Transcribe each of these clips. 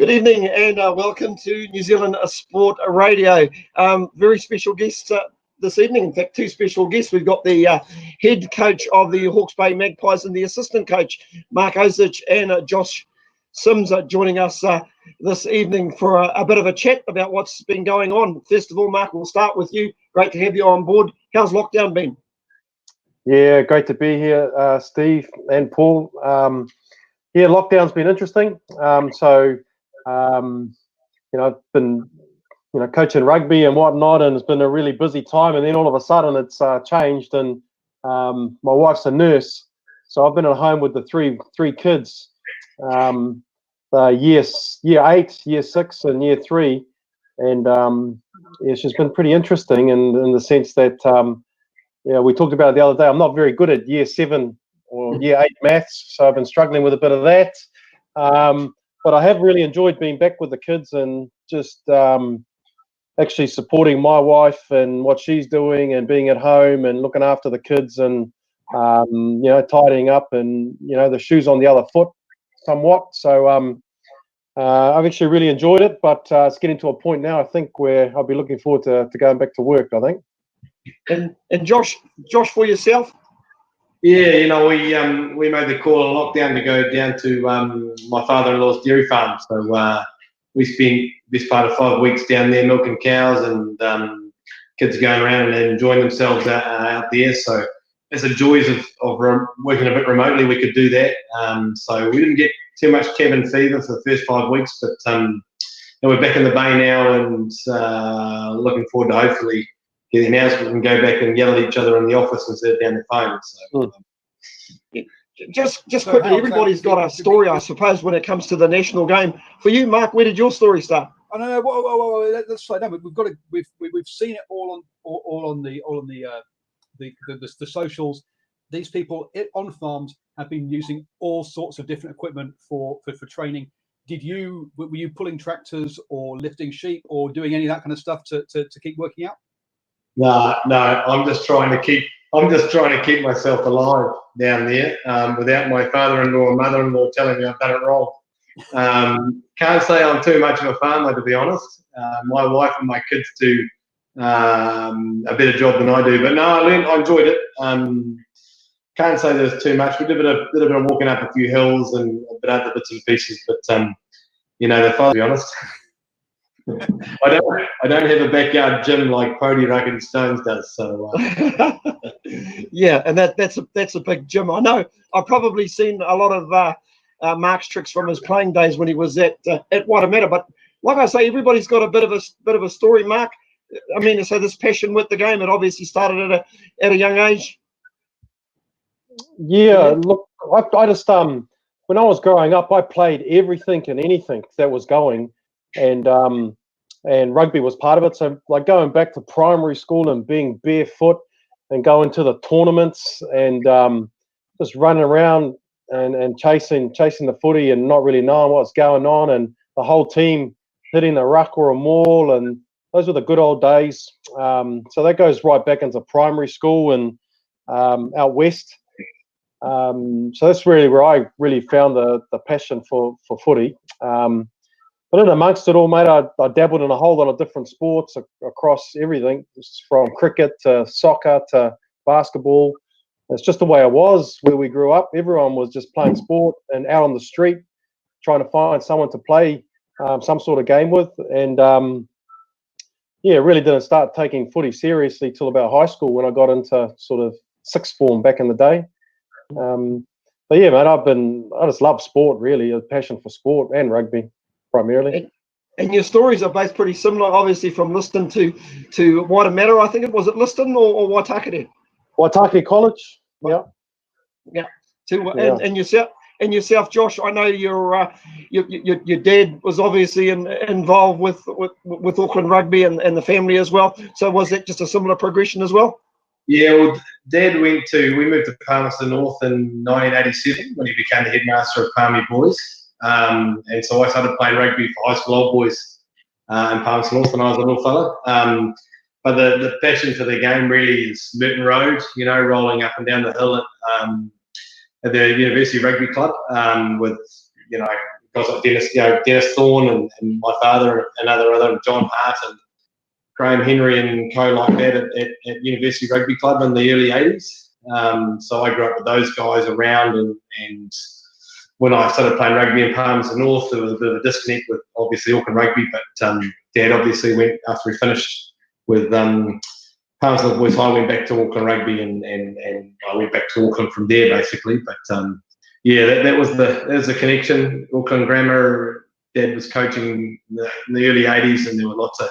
Good evening and welcome to New Zealand Sport Radio. Very special guests this evening. In fact, two special guests. We've got the head coach of the Hawke's Bay Magpies and the assistant coach, Mark Ozich, and Josh Syms joining us this evening for a bit of a chat about what's been going on. First of all, Mark, we'll start with you. Great to have you on board. How's lockdown been? Yeah, great to be here, Steve and Paul. Yeah, lockdown's been interesting. I've been, coaching rugby and whatnot, and it's been a really busy time. And then all of a sudden, it's changed. And my wife's a nurse, so I've been at home with the three kids, year 8, year 6, and year 3. And it's just been pretty interesting in the sense that we talked about it the other day. I'm not very good at year 7 or year 8 maths, so I've been struggling with a bit of that. But I have really enjoyed being back with the kids and just actually supporting my wife and what she's doing and being at home and looking after the kids and, tidying up and, the shoes on the other foot somewhat. So I've actually really enjoyed it, but it's getting to a point now, I think, where I'll be looking forward to going back to work, I think. And Josh, for yourself? Yeah, we made the call on lockdown to go down to my father-in-law's dairy farm. So we spent this part of 5 weeks down there milking cows and kids going around and enjoying themselves out there. So as the joys of working a bit remotely, we could do that. So we didn't get too much cabin fever for the first 5 weeks, but we're back in the bay now and looking forward to hopefully get the announcement and go back and yell at each other in the office instead of down the phone. So, Just quickly, everybody's got a story, I suppose, when it comes to the national game. For you, Mark, where did your story start? Oh no, whoa, let's slow down. We've seen it all on the socials. These people on farms have been using all sorts of different equipment for training. Were you pulling tractors or lifting sheep or doing any of that kind of stuff to keep working out? No, I'm just trying to keep myself alive down there without my father-in-law and mother-in-law telling me I've done it wrong. Can't say I'm too much of a farmer, to be honest. My wife and my kids do a better job than I do, but no, I enjoyed it. Can't say there's too much. We did a bit of walking up a few hills and a bit other bits and pieces, but the father, to be honest. I don't have a backyard gym like Pody Rugged Stones does. So yeah, and that's a big gym. I know. I've probably seen a lot of Mark's tricks from his playing days when he was at Waitemata. But like I say, everybody's got a bit of a story, Mark. I mean, so this passion with the game, it obviously started at a young age. Yeah, look, I just when I was growing up, I played everything and anything that was going, and rugby was part of it. So like going back to primary school and being barefoot and going to the tournaments and just running around and chasing the footy and not really knowing what's going on, and the whole team hitting the ruck or a maul, and those were the good old days. So that goes right back into primary school and out west. So that's really where I really found the passion for footy. But in amongst it all, mate, I dabbled in a whole lot of different sports across everything, from cricket to soccer to basketball. It's just the way it was where we grew up. Everyone was just playing sport and out on the street trying to find someone to play some sort of game with. And, really didn't start taking footy seriously till about high school when I got into sort of sixth form back in the day. But yeah, mate, I just love sport, really, a passion for sport and rugby. Primarily. And your stories are both pretty similar, obviously, from Liston to Waitemata. I think it was at Liston or Waitakere? Waitaki College. Yeah. Yeah. And yourself, Josh. I know your dad was obviously involved with Auckland Rugby and the family as well. So was that just a similar progression as well? Yeah, well, Dad we moved to Palmerston North in 1987 when he became the headmaster of Palmy Boys. And so I started playing rugby for high school old boys in Palmerston North when I was a little fella. But the passion for the game really is Merton Road, rolling up and down the hill at the University Rugby Club with, guys like Dennis Thorne and my father and another John Hart and Graham Henry and co like that at University Rugby Club in the early 80s. So I grew up with those guys around, and when I started playing rugby in Palmerston North, there was a bit of a disconnect with obviously Auckland Rugby, but Dad obviously went after he finished with Palmerston North Boys High, went back to Auckland Rugby, and I went back to Auckland from there basically. But yeah, that was the connection. Auckland Grammar. Dad was coaching in the early 80s, and there were lots of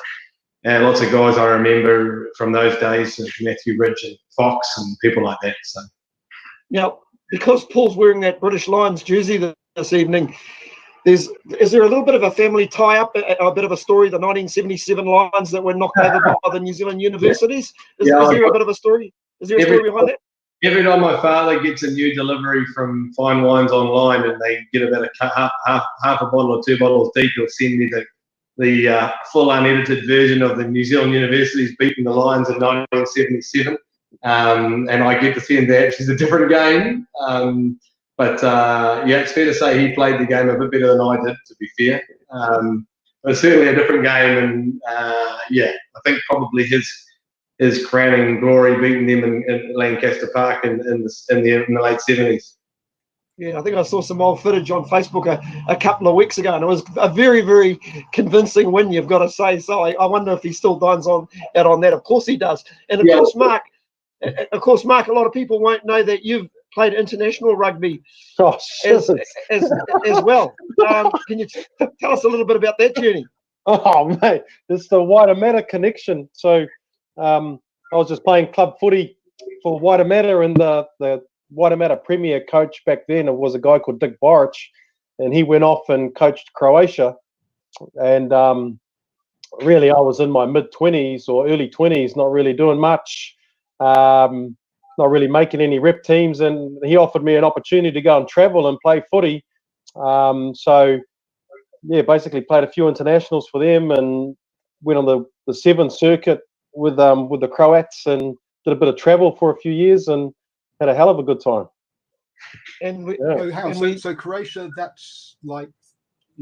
guys I remember from those days, Matthew Ridge and Fox and people like that. So now, because Paul's wearing that British Lions jersey this evening, is there a little bit of a family tie-up, a bit of a story, the 1977 Lions that were knocked over by the New Zealand universities? Is there a bit of a story? Is there a story behind that? Every time my father gets a new delivery from Fine Wines online and they get about half a bottle or 2 bottles deep, he'll send me the full unedited version of the New Zealand universities beating the Lions in 1977. And I get to see that. It's a different game. But it's fair to say he played the game a bit better than I did, to be fair. But certainly a different game. And I think probably his crowning glory beating them in Lancaster Park in the late 70s. Yeah, I think I saw some old footage on Facebook a couple of weeks ago, and it was a very, very convincing win, you've got to say. So I wonder if he still dines out on that. Of course he does. And of course, Mark, a lot of people won't know that you've played international rugby as well. Can you tell us a little bit about that journey? Oh, mate, it's the Waitemata connection. So I was just playing club footy for Waitemata, and the Waitemata Premier coach back then was a guy called Dick Boric, and he went off and coached Croatia. And really, I was in my mid-20s or early 20s, not really doing much, not really making any rep teams, and he offered me an opportunity to go and travel and play footy. So, yeah, basically played a few internationals for them and went on the 7th circuit with the Croats and did a bit of travel for a few years and had a hell of a good time. So Croatia, that's like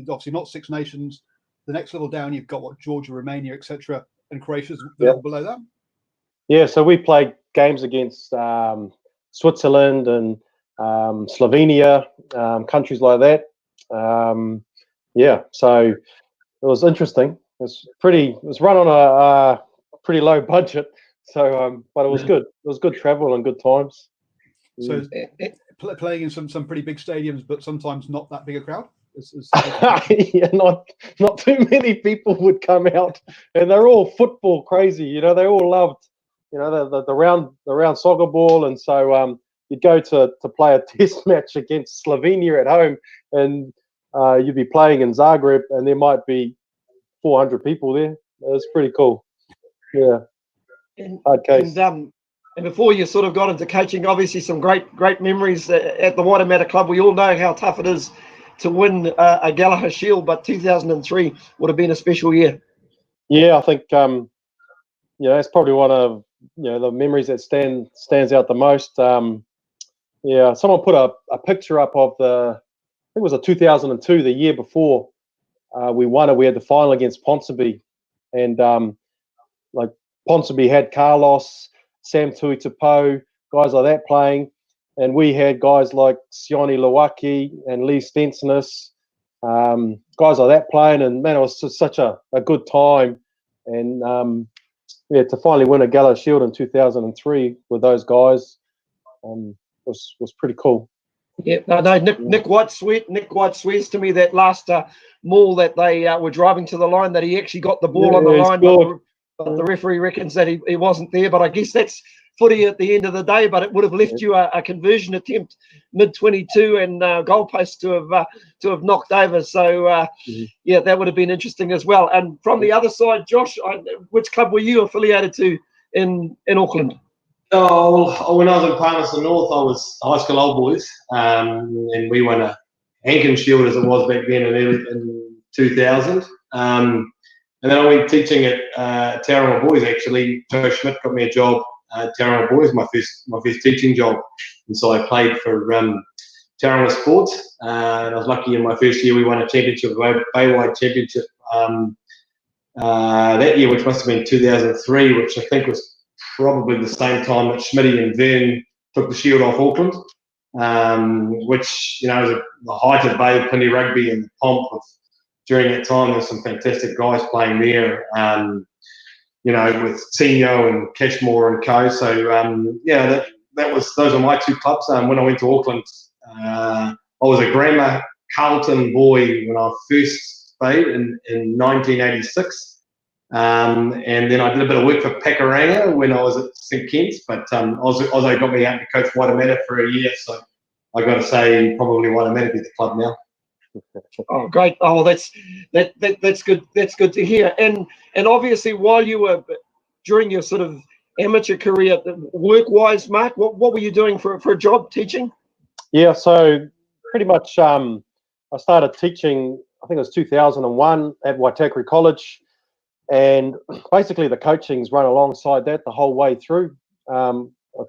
obviously not Six Nations. The next level down, you've got Georgia, Romania, etc., and Croatia's the level below that. Yeah, so we played games against Switzerland and Slovenia, countries like that. So it was interesting. It was run on a pretty low budget, so but it was good. It was good travel and good times. So playing in some pretty big stadiums, but sometimes not that big a crowd. Yeah, not too many people would come out, and they're all football crazy. They all loved, the round soccer ball, and so you'd go to play a test match against Slovenia at home, and you'd be playing in Zagreb, and there might be 400 people there. It was pretty cool. Yeah. Hard case. And before you sort of got into coaching, obviously some great memories at the Waitemata Club. We all know how tough it is to win a Gallagher Shield, but 2003 would have been a special year. Yeah, I think it's probably one of the memories that stands out the most. Someone put a picture up of I think it was a 2002, the year before we won it. We had the final against Ponsonby, and Ponsonby had Carlos, Sam Tuitapo, guys like that playing, and we had guys like Sione Lawaki and Lee Stensonis, guys like that playing, and man, it was just such a good time. And to finally win a Gallagher Shield in 2003 with those guys was pretty cool. Yeah, no, Nick White swears to me that last maul that they were driving to the line, that he actually got the ball on the line, but the referee reckons that he wasn't there. But I guess that's footy at the end of the day. But it would have left you a conversion attempt mid-22 and goalpost to have knocked over. So that would have been interesting as well. And from the other side, Josh, which club were you affiliated to in Auckland? Oh, when I was in Palmerston North, I was high school old boys, and we won a Hankin Shield as it was back then in 2000. And then I went teaching at Tauranga Boys. Actually, Joe Schmidt got me a job at Tauranga Boys, my first teaching job. And so I played for Tarawih Sports. And I was lucky in my first year we won a championship, Baywide Championship that year, which must have been 2003, which I think was probably the same time that Schmitty and Vern took the shield off Auckland, which, you know, was the height of Bay Pindi Rugby and the pomp of, during that time, there were some fantastic guys playing there, you know, with Senio and Cashmore and co. So, yeah, those are my two clubs. When I went to Auckland, I was a grammar Carlton boy when I first played in 1986. And then I did a bit of work for Pakuranga when I was at St Kitts, but Ozich got me out to coach Waitemata for a year, so I got to say probably Waitemata be the club now. Oh, great! Oh, that's good. That's good to hear. And obviously, while you were during your sort of amateur career, work-wise, Mark, what were you doing for a job, teaching? Yeah, so pretty much I started teaching, I think it was 2001 at Waitakere College, and basically the coaching's run alongside that the whole way through. I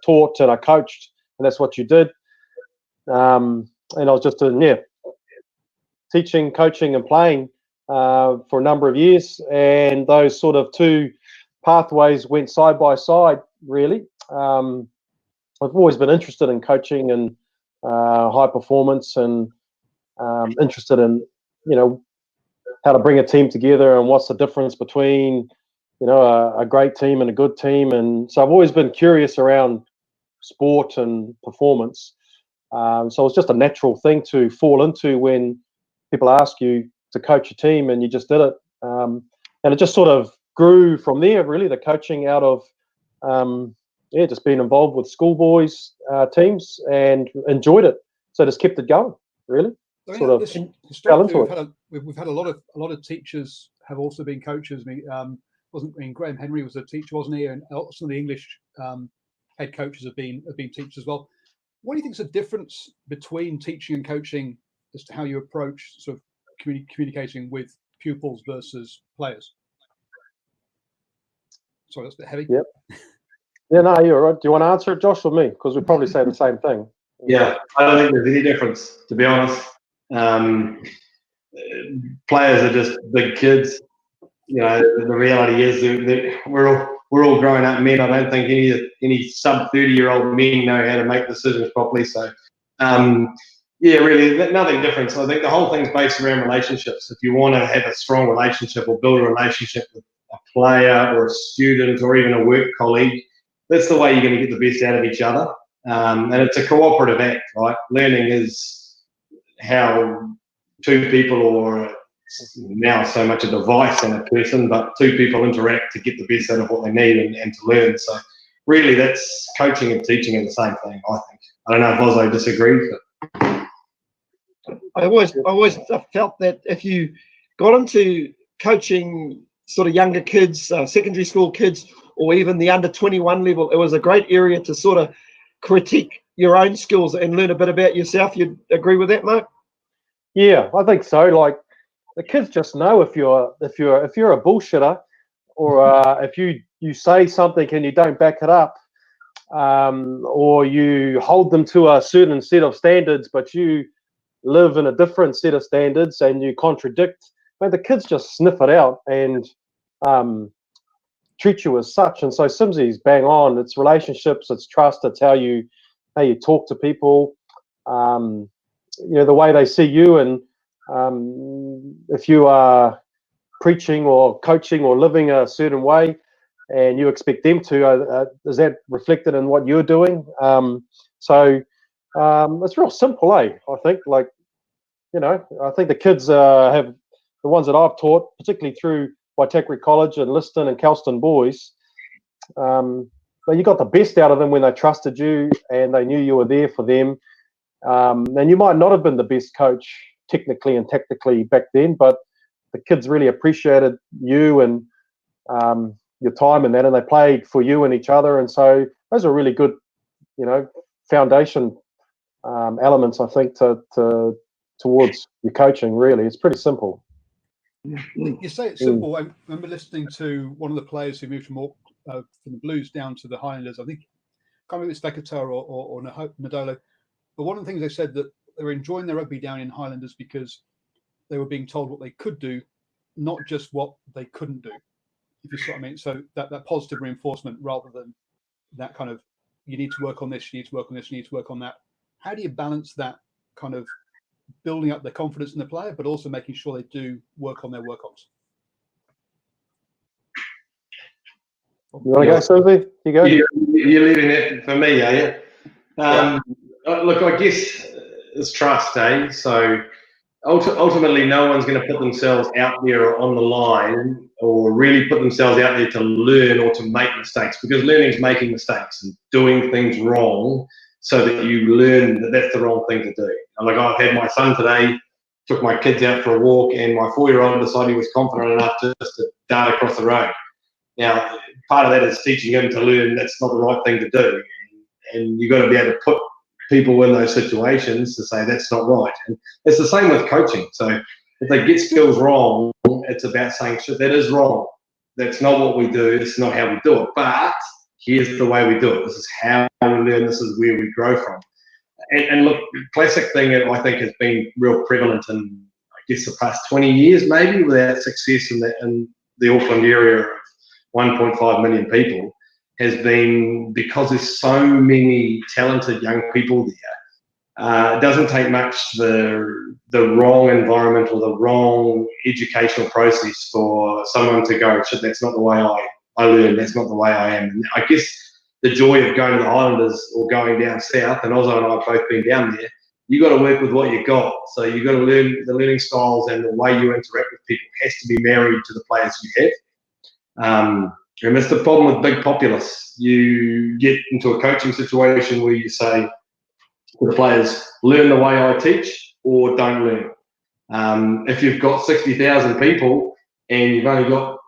taught and I coached, and that's what you did. And I was just doing, teaching, coaching and playing for a number of years, and those sort of two pathways went side by side, really. I've always been interested in coaching and high performance, and interested in, you know, how to bring a team together and what's the difference between, you know, a great team and a good team. And so I've always been curious around sport and performance. So it was just a natural thing to fall into when people ask you to coach a team, and you just did it. And it just sort of grew from there, really, the coaching out of, just being involved with schoolboys teams and enjoyed it. So just kept it going, really. Sort of fell into it. We've had a lot of teachers have also been coaches. Graham Henry was a teacher, wasn't he? And some of the English head coaches have been teachers as well. What do you think is the difference between teaching and coaching as to how you approach sort of communicating with pupils versus players? Sorry, that's a bit heavy. Yep. Yeah, no, you're right. Do you want to answer it, Josh, or me? Because we probably say the same thing. Yeah, I don't think there's any difference, to be honest. Players are just big kids. You know, the reality is that we're all grown up men. I don't think any sub 30-year-old men know how to make decisions properly. So, yeah, really, nothing different. So I think the whole thing's based around relationships. If you want to have a strong relationship or build a relationship with a player or a student or even a work colleague, that's the way you're going to get the best out of each other. And it's a cooperative act, right? Learning is how two people, or now so much a device than a person, but two people interact to get the best out of what they need and to learn. So really, that's coaching and teaching are the same thing, I think. I don't know if Ozzy disagrees, but I always felt that if you got into coaching sort of younger kids, secondary school kids, or even the under 21 level, it was a great area to sort of critique your own skills and learn a bit about yourself. You'd agree with that, Mark? Yeah, I think so. Like, the kids just know if you're a bullshitter, or if you say something and you don't back it up, or you hold them to a certain set of standards, but you live in a different set of standards and you contradict. Man, the kids just sniff it out and treat you as such. And so Simsy's bang on. It's relationships, it's trust, it's how you talk to people, you know, the way they see you. And if you are preaching or coaching or living a certain way and you expect them to, is that reflected in what you're doing? So it's real simple, I think. Like, you know, I think the kids have, the ones that I've taught, particularly through Waitakere College and Liston and Kelston boys, but you got the best out of them when they trusted you and they knew you were there for them. And you might not have been the best coach technically and tactically back then, but the kids really appreciated you and your time and that, and they played for you and each other. And so those are really good, you know, foundation elements, I think, towards your coaching. Really, it's pretty simple. You say it's simple. I remember listening to one of the players who moved from the Blues down to the Highlanders. I think, I can't remember if it's Vekatara or Nadolo, but one of the things they said that were enjoying their rugby down in Highlanders because they were being told what they could do, not just what they couldn't do. If you see what I mean. So that positive reinforcement rather than that kind of, you need to work on this, you need to work on this, you need to work on that. How do you balance that kind of building up the confidence in the player, but also making sure they do work on their work-ons? You want to go, Sylvie? You go. You're leaving it for me, are you? Look, I guess it's trust, eh? So ultimately, no one's going to put themselves out there on the line or really put themselves out there to learn or to make mistakes, because learning is making mistakes and doing things wrong so that you learn that that's the wrong thing to do. And like, I've had my son today, took my kids out for a walk, and my 4-year-old decided he was confident enough just to dart across the road. Now, part of that is teaching him to learn that's not the right thing to do. And you've got to be able to put people in those situations to say that's not right. And it's the same with coaching. So if they get skills wrong, it's about saying, shit, that is wrong. That's not what we do. This is not how we do it. But here's the way we do it. This is how we learn. This is where we grow from. And look, classic thing that I think has been real prevalent in, I guess, the past 20 years maybe, without success in the Auckland area of 1.5 million people, has been because there's so many talented young people there. It doesn't take much the wrong environment or the wrong educational process for someone to go, shit, that's not the way I learn, that's not the way I am. And I guess the joy of going to the Highlanders or going down south, and Ozzo and I have both been down there, you got to work with what you got. So you've got to learn the learning styles, and the way you interact with people has to be married to the players you have. And that's the problem with big populists. You get into a coaching situation where you say to the players, learn the way I teach or don't learn. If you've got 60,000 people and you've only got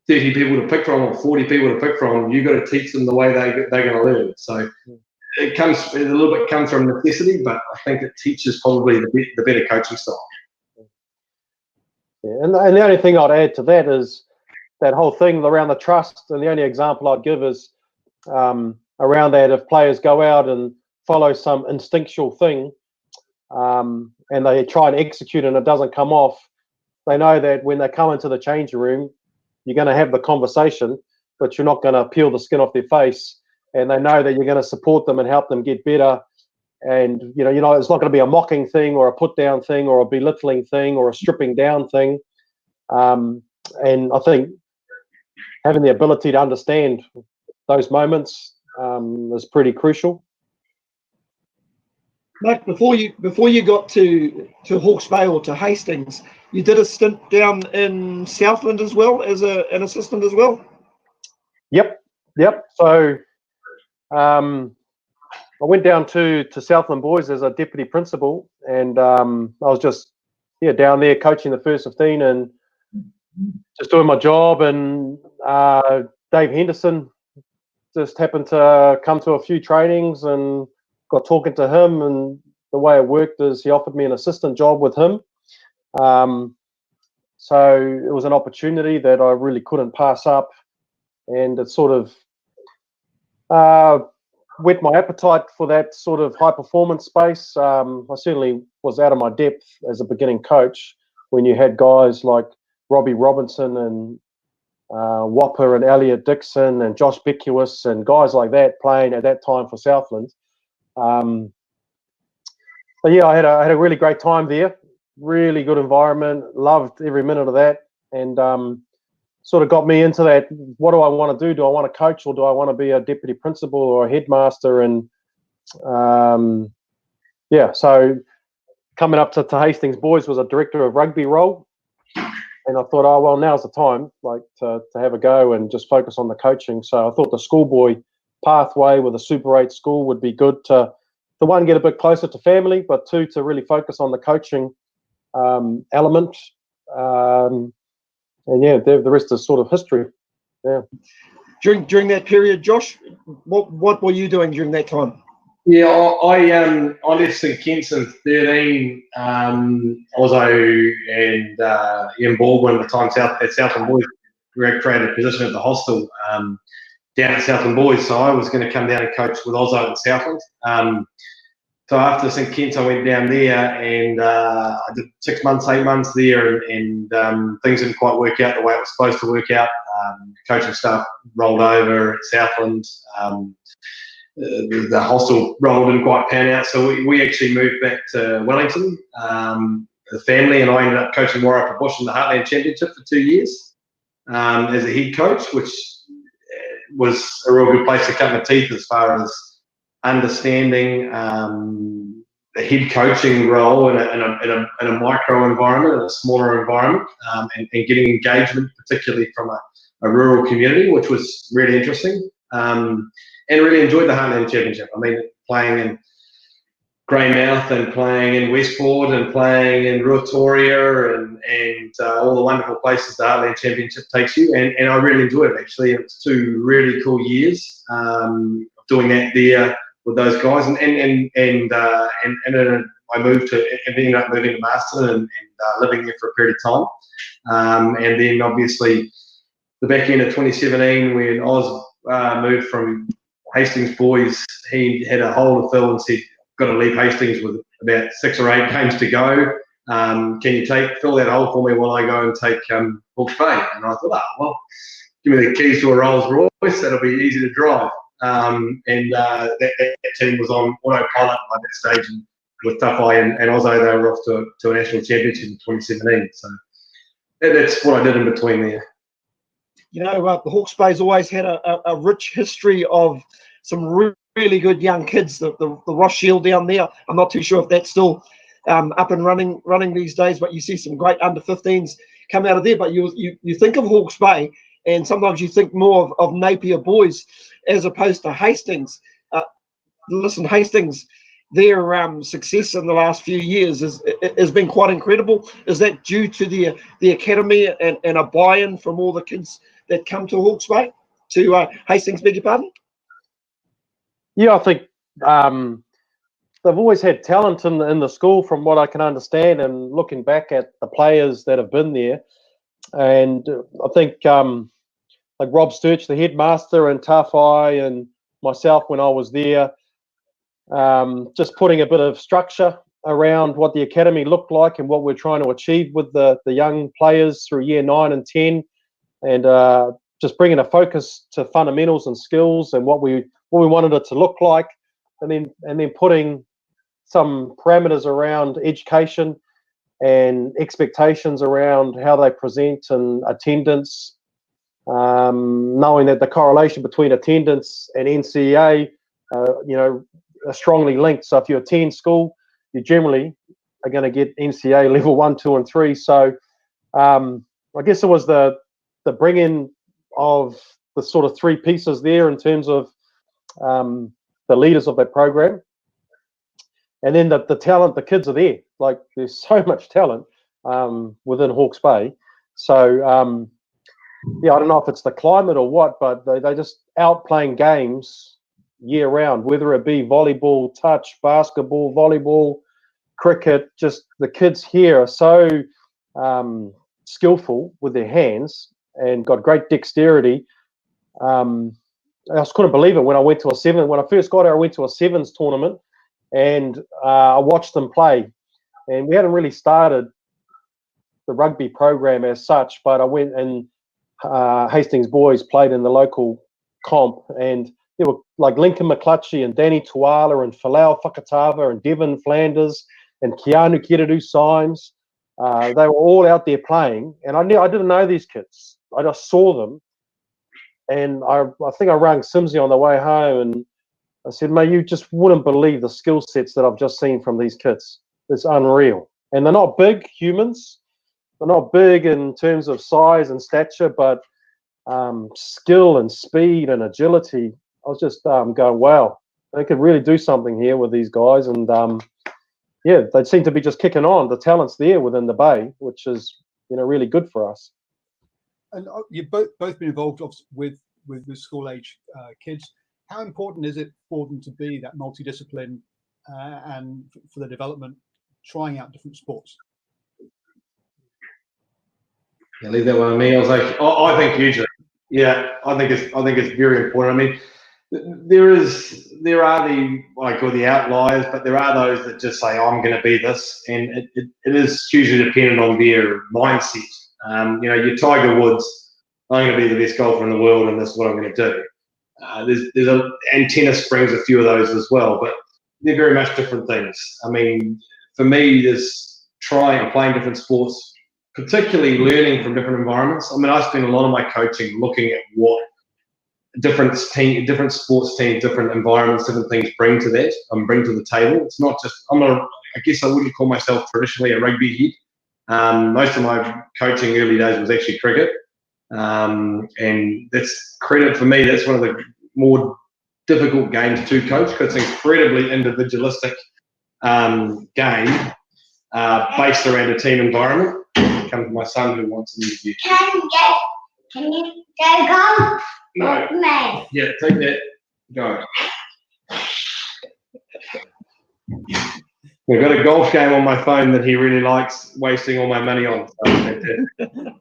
30 people to pick from or 40 people to pick from, you've got to teach them the way they're going to learn. So a little bit comes from necessity, but I think it teaches probably the better coaching style. Yeah, and the only thing I'd add to that is that whole thing around the trust, and the only example I'd give is around that, if players go out and follow some instinctual thing and they try and execute and it doesn't come off, they know that when they come into the changing room, you're going to have the conversation, but you're not going to peel the skin off their face, and they know that you're going to support them and help them get better. And you know, it's not going to be a mocking thing or a put down thing or a belittling thing or a stripping down thing. And I think having the ability to understand those moments is pretty crucial. Mate, before you got to Hawke's Bay or to Hastings, you did a stint down in Southland as well as an assistant as well. Yep. So I went down to Southland Boys as a deputy principal, and I was just down there coaching the first 15 and just doing my job. And Dave Henderson just happened to come to a few trainings and got talking to him, and the way it worked is he offered me an assistant job with him. So it was an opportunity that I really couldn't pass up, and it sort of whet my appetite for that sort of high performance space. I certainly was out of my depth as a beginning coach when you had guys like Robbie Robinson and Whopper and Elliot Dixon and Josh Beckwith and guys like that playing at that time for Southland. But yeah, I had a really great time there. Really good environment. Loved every minute of that, and sort of got me into that. What do I want to do? Do I want to coach, or do I want to be a deputy principal or a headmaster? And so coming up to Hastings Boys was a director of rugby role, and I thought, oh well, now's the time, like to have a go and just focus on the coaching. So I thought the schoolboy pathway with a Super 8 school would be good to one, get a bit closer to family, but two, to really focus on the coaching element. And yeah, the rest is sort of history. Yeah. During that period, Josh, what were you doing during that time? Yeah, I left St Kitts in 13. Ozzo and Ian Baldwin at the time at Southland Boys created a position at the hostel down at Southland Boys. So I was going to come down and coach with Ozzo at Southland. So after St Kitts, I went down there and I did 6 months, 8 months there, and things didn't quite work out the way it was supposed to work out. Coaching staff rolled over at Southland. The hostel role didn't quite pan out, so we actually moved back to Wellington. The family and I ended up coaching Warrapa Bush in the Heartland Championship for 2 years as a head coach, which was a real good place to cut my teeth as far as understanding the head coaching role in a micro environment, in a smaller environment, and getting engagement, particularly from a rural community, which was really interesting. And really enjoyed the Heartland Championship. I mean, playing in Greymouth and playing in Westport and playing in Ruatoria and all the wonderful places the Heartland Championship takes you. And I really enjoyed it, actually. It was 2 really cool years doing that there with those guys. And then I moved to, and ended up moving to Marston and living there for a period of time. And then obviously the back end of 2017 when Oz moved from Hastings boys, he had a hole to fill and said, got to leave Hastings with about 6 or 8 games to go. Can you fill that hole for me while I go and take Hawke's Bay? And I thought, well, give me the keys to a Rolls Royce, that'll be easy to drive. That team was on autopilot by that stage, and with Tough Eye and Ozzo, they were off to a national championship in 2017. So that's what I did in between there. You know, the Hawke's Bay's always had a rich history of some really good young kids. The Ross Shield down there, I'm not too sure if that's still up and running these days, but you see some great under-15s come out of there. But you think of Hawke's Bay, and sometimes you think more of Napier boys as opposed to Hastings. Listen, Hastings, their success in the last few years has been quite incredible. Is that due to the academy and a buy-in from all the kids that come to Hawke's Bay, to Hastings, beg your pardon? Yeah, I think they've always had talent in the school, from what I can understand, and looking back at the players that have been there. And I think like Rob Sturch, the headmaster, and Tough Eye, and myself when I was there, just putting a bit of structure around what the academy looked like and what we're trying to achieve with the young players through year 9 and 10, and just bringing a focus to fundamentals and skills and what we wanted it to look like, and then putting some parameters around education and expectations around how they present and attendance, knowing that the correlation between attendance and NCEA, are strongly linked. So if you attend school, you generally are going to get NCEA level 1, 2, and 3. So I guess it was the bring-in of the sort of 3 pieces there in terms of the leaders of that program, and then the talent. The kids are there. Like, there's so much talent within Hawke's Bay. So I don't know if it's the climate or what, but they just out playing games year round, whether it be volleyball, touch, basketball, volleyball, cricket. Just the kids here are so skillful with their hands and got great dexterity. I just couldn't believe it when I went to when I first got here. I went to a sevens tournament, and I watched them play. And we hadn't really started the rugby program as such, but I went, and Hastings boys played in the local comp, and there were like Lincoln McClutchy and Danny Tuala and Falau Whakatava and Devin Flanders and Keanu Kiradu Syms. They were all out there playing, and I didn't know these kids. I just saw them, and I think I rang Symsy on the way home, and I said, mate, you just wouldn't believe the skill sets that I've just seen from these kids. It's unreal. And they're not big humans. They're not big in terms of size and stature, but skill and speed and agility. I was just going, wow, they could really do something here with these guys. And they seem to be just kicking on. The talent's there within the Bay, which is really good for us. And you've both been involved with school age kids. How important is it for them to be that multidiscipline and for their development, trying out different sports? Yeah, leave that one on me. I was like, I think hugely. Yeah, I think it's very important. I mean, there are the what I call the outliers, but there are those that just say I'm going to be this, and it is hugely dependent on their mindset. Your Tiger Woods, I'm going to be the best golfer in the world, and this is what I'm going to do. And tennis brings a few of those as well, but they're very much different things. I mean, for me, there's trying and playing different sports, particularly learning from different environments. I mean, I spend a lot of my coaching looking at what different sports teams, different environments, different things bring to that and bring to the table. It's not just I guess I wouldn't call myself traditionally a rugby head. Most of my coaching early days was actually cricket, and that's credit for me. That's one of the more difficult games to coach because it's an incredibly individualistic game based around a team environment. Here comes my son who wants an interview. Can you go? No. Yeah, take that. Go. We've got a golf game on my phone that he really likes wasting all my money on. So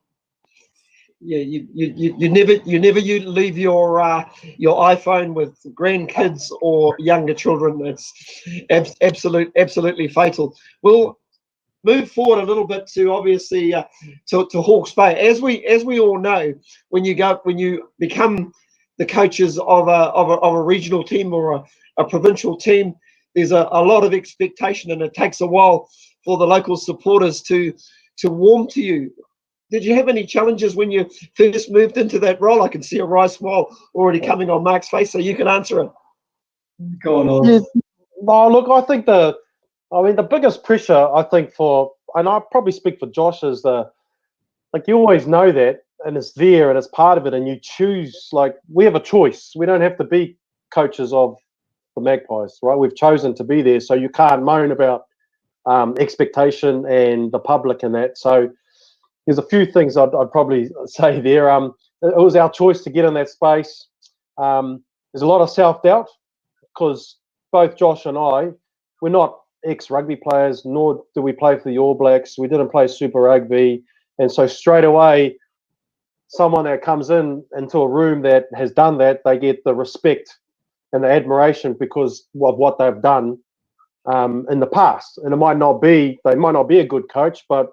Yeah, you never leave your iPhone with grandkids or younger children. It's absolutely fatal. We'll move forward a little bit to obviously to Hawke's Bay. As we all know, when you become the coaches of a regional team or a provincial team, there's a lot of expectation, and it takes a while for the local supporters to warm to you. Did you have any challenges when you first moved into that role? I can see a wry smile already coming on Mark's face, so you can answer it. go on. Yeah. No, look, I think the biggest pressure, I think, and I probably speak for Josh, is you always know that, and it's there, and it's part of it, and you choose, we have a choice. We don't have to be coaches of the Magpies, right? We've chosen to be there, so you can't moan about expectation and the public and that. So there's a few things I'd probably say there. It was our choice to get in that space. There's a lot of self-doubt because both Josh and I, we're not ex-rugby players, nor do we play for the All Blacks. We didn't play Super Rugby. And so straight away, someone that comes into a room that has done that, they get the respect and the admiration because of what they've done in the past. And they might not be a good coach, but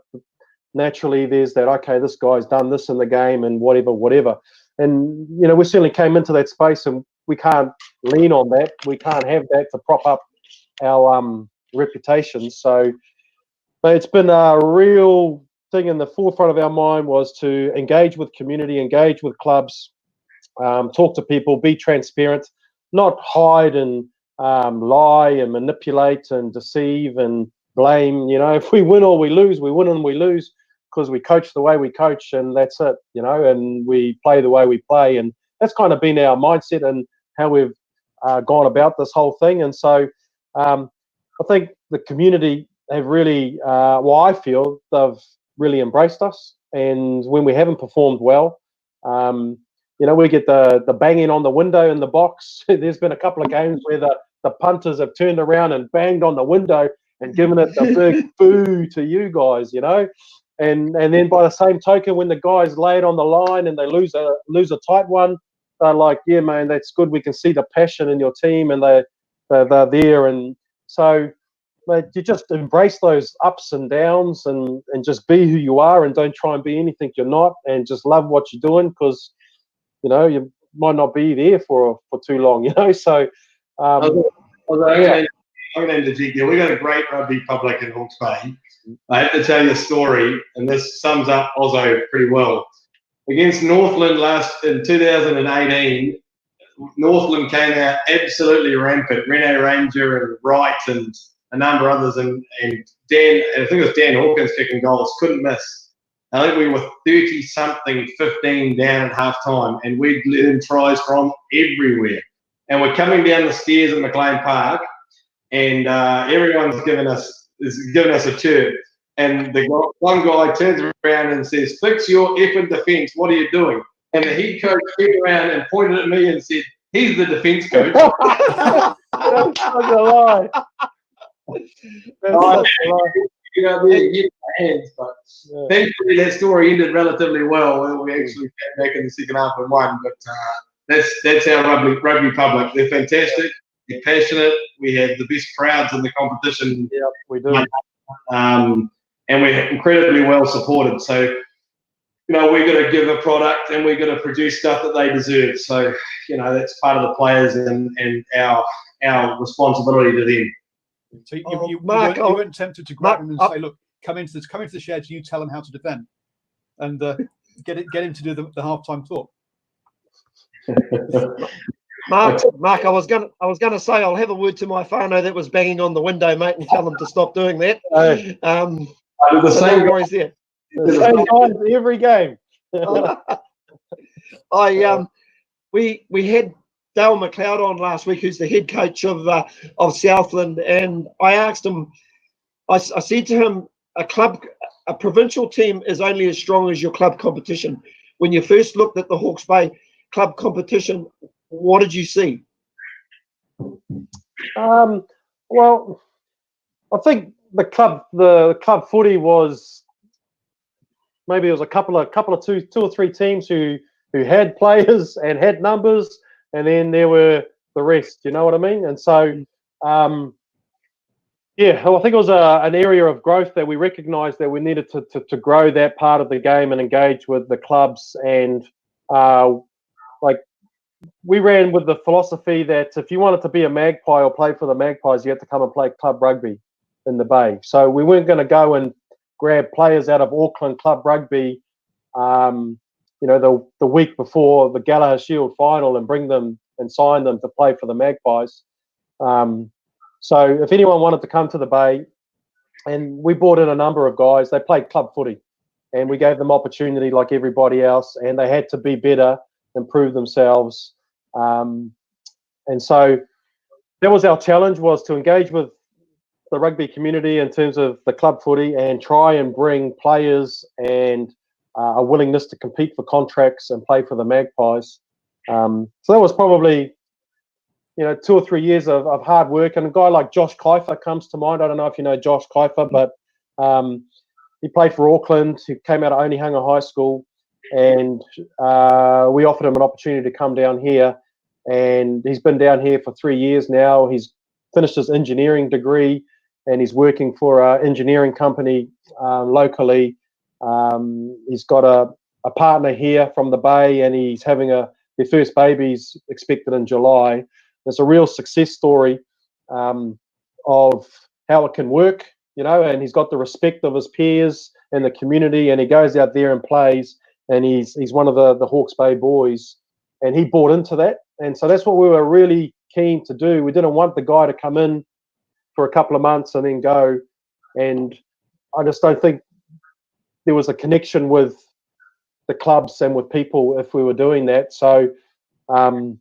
naturally there's that, okay, this guy's done this in the game and whatever. And, we certainly came into that space, and we can't lean on that. We can't have that to prop up our reputation. So but it's been a real thing in the forefront of our mind was to engage with community, engage with clubs, talk to people, be transparent, not hide and lie and manipulate and deceive and blame. If we win or we lose, we win and we lose because we coach the way we coach, and that's it, and we play the way we play. And that's kind of been our mindset and how we've gone about this whole thing. And so I think the community have really, I feel they've really embraced us. And when we haven't performed well, we get the banging on the window in the box. There's been a couple of games where the punters have turned around and banged on the window and given it a big boo to you guys, And then by the same token, when the guys lay it on the line and they lose a tight one, they're like, yeah, man, that's good. We can see the passion in your team, and they're there. And so you just embrace those ups and downs and just be who you are, and don't try and be anything you're not, and just love what you're doing because, you might not be there for too long, So I'm going to interject here. We've got a great rugby public in Hawke's Bay. I have to tell you a story, and this sums up Ozzo pretty well. Against Northland in 2018, Northland came out absolutely rampant. Rene Ranger and Wright and a number of others, and Dan, I think it was Dan Hawkins kicking goals, couldn't miss. I think we were 30-something, 15 down at half-time, and we'd let in tries from everywhere. And we're coming down the stairs at McLean Park, and everyone's giving us a chirp. And one guy turns around and says, "Fix your effing defence. What are you doing?" And the head coach turned around and pointed at me and said, "He's the defence coach." That's such a lie. That's such a lie. Hands, but thankfully that story ended relatively well. We actually came back in the second half and won, but that's our rugby public. They're fantastic. They're passionate. We have the best crowds in the competition. Yeah, we do. And we're incredibly well supported. So, you know, we're going to give a product and we're going to produce stuff that they deserve. So, you know, that's part of the players and our responsibility to them. So you weren't tempted to grab him and say, "Look, come into the sheds. You tell him how to defend, and get him to do the halftime talk." Mark, I was gonna say I'll have a word to my whānau that was banging on the window, mate, and tell them to stop doing that. The same no worries there. The same guys every game. We had Dale McLeod on last week, who's the head coach of Southland, and I asked him. I said to him, a provincial team is only as strong as your club competition. When you first looked at the Hawke's Bay club competition, what did you see? Well, I think the club footy was maybe it was a couple of two or three teams who had players and had numbers, and then there were the rest. You know what I mean? And so, yeah, I think it was an area of growth that we recognised that we needed to grow that part of the game and engage with the clubs. And like we ran with the philosophy that if you wanted to be a Magpie or play for the Magpies, you had to come and play club rugby in the Bay. So we weren't going to go and grab players out of Auckland club rugby, you know, the week before the Gallagher Shield final and bring them and sign them to play for the Magpies. So if anyone wanted to come to the Bay, and we brought in a number of guys, they played club footy, and we gave them opportunity like everybody else, and they had to be better and prove themselves. And so that was our challenge, was to engage with the rugby community in terms of the club footy and try and bring players and a willingness to compete for contracts and play for the Magpies. So that was probably, you know, 2 or 3 years of hard work. And a guy like Josh Kiefer comes to mind. I don't know if you know Josh Kiefer, but he played for Auckland. He came out of Onehunga High School, and we offered him an opportunity to come down here. And he's been down here for 3 years now. He's finished his engineering degree, and he's working for an engineering company locally. He's got a partner here from the Bay, and he's having their first baby's expected in July. It's a real success story of how it can work, you know, and he's got the respect of his peers and the community, and he goes out there and plays, and he's one of the Hawke's Bay boys, and he bought into that. And so that's what we were really keen to do. We didn't want the guy to come in for a couple of months and then go, and I just don't think there was a connection with the clubs and with people if we were doing that. So in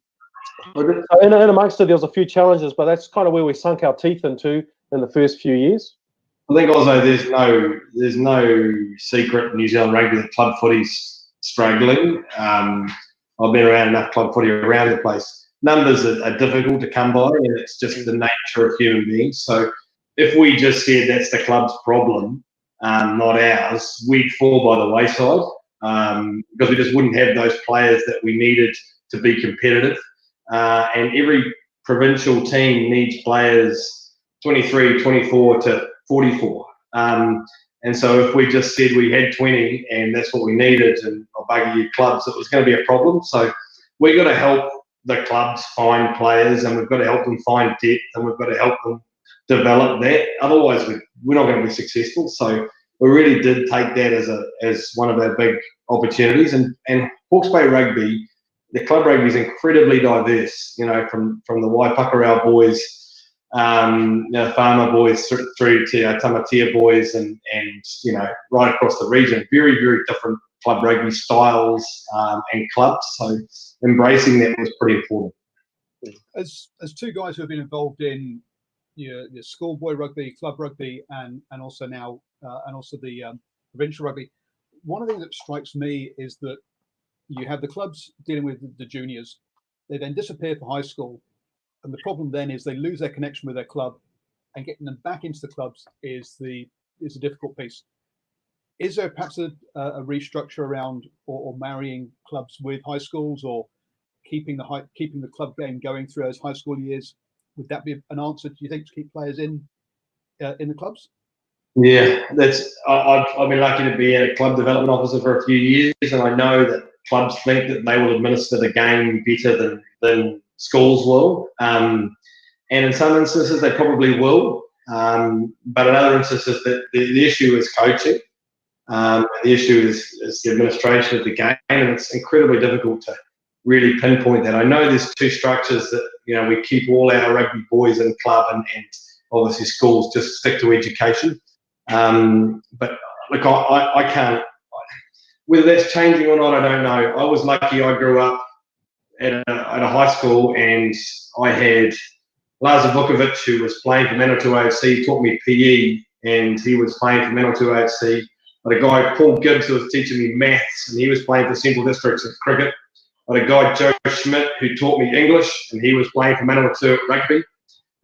amongst it, there was a few challenges, but that's kind of where we sunk our teeth into in the first few years. I think also there's no secret in New Zealand rugby that club footy's struggling. I've been around enough club footy around the place. Numbers are difficult to come by, and it's just the nature of human beings. So if we just said that's the club's problem, not ours, we'd fall by the wayside because we just wouldn't have those players that we needed to be competitive. And every provincial team needs players 23, 24 to 44. And so if we just said we had 20 and that's what we needed, and I'll bugger you clubs, it was going to be a problem. So we've got to help the clubs find players, and we've got to help them find depth, and we've got to help them develop that. Otherwise, we're not going to be successful. So we really did take that as one of our big opportunities. And Hawke's Bay Rugby, the club rugby is incredibly diverse, you know, from the Waipakarau boys, you know, Farmer boys through to Tamatea boys and you know, right across the region. Very, very different club rugby styles and clubs. So embracing that was pretty important. As two guys who have been involved in your schoolboy rugby, club rugby, and also now and also the provincial rugby, one of the things that strikes me is that you have the clubs dealing with the juniors. They then disappear for high school. And the problem then is they lose their connection with their club, and getting them back into the clubs is a difficult piece. Is there perhaps a restructure around or marrying clubs with high schools, or keeping the club game going through those high school years? Would that be an answer, do you think, to keep players in the clubs? Yeah, I've been lucky to be a club development officer for a few years, and I know that clubs think that they will administer the game better than schools will. And in some instances, they probably will. But in other instances, the issue is coaching. The issue is the administration of the game, and it's incredibly difficult to really pinpoint that. I know there's two structures that, we keep all our rugby boys in club and obviously schools just stick to education. But look, I can't, whether that's changing or not, I don't know. I was lucky. I grew up at a high school, and I had Lars Vukovic, who was playing for Manawatu AFC, taught me PE, and he was playing for Manawatu AFC. I had a guy, Paul Gibbs, who was teaching me maths, and he was playing for Central Districts at cricket. I had a guy, Joe Schmidt, who taught me English, and he was playing for Manawatu at rugby.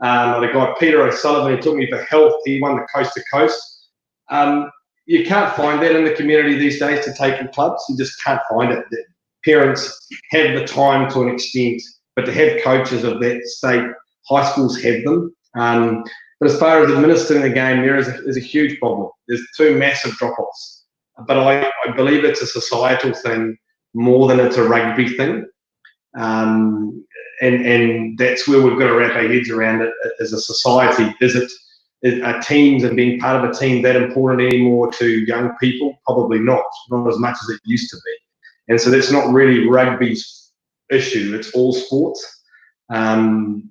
I had a guy, Peter O'Sullivan, who taught me for health. He won the Coast to Coast. You can't find that in the community these days to take in clubs. You just can't find it. The parents have the time to an extent, but to have coaches of that state, high schools have them. But as far as administering the game, there is a huge problem. There's two massive drop-offs. But I believe it's a societal thing more than it's a rugby thing. And that's where we've got to wrap our heads around it as a society. Are teams and being part of a team that important anymore to young people? Probably not as much as it used to be. And so that's not really rugby's issue. It's all sports. And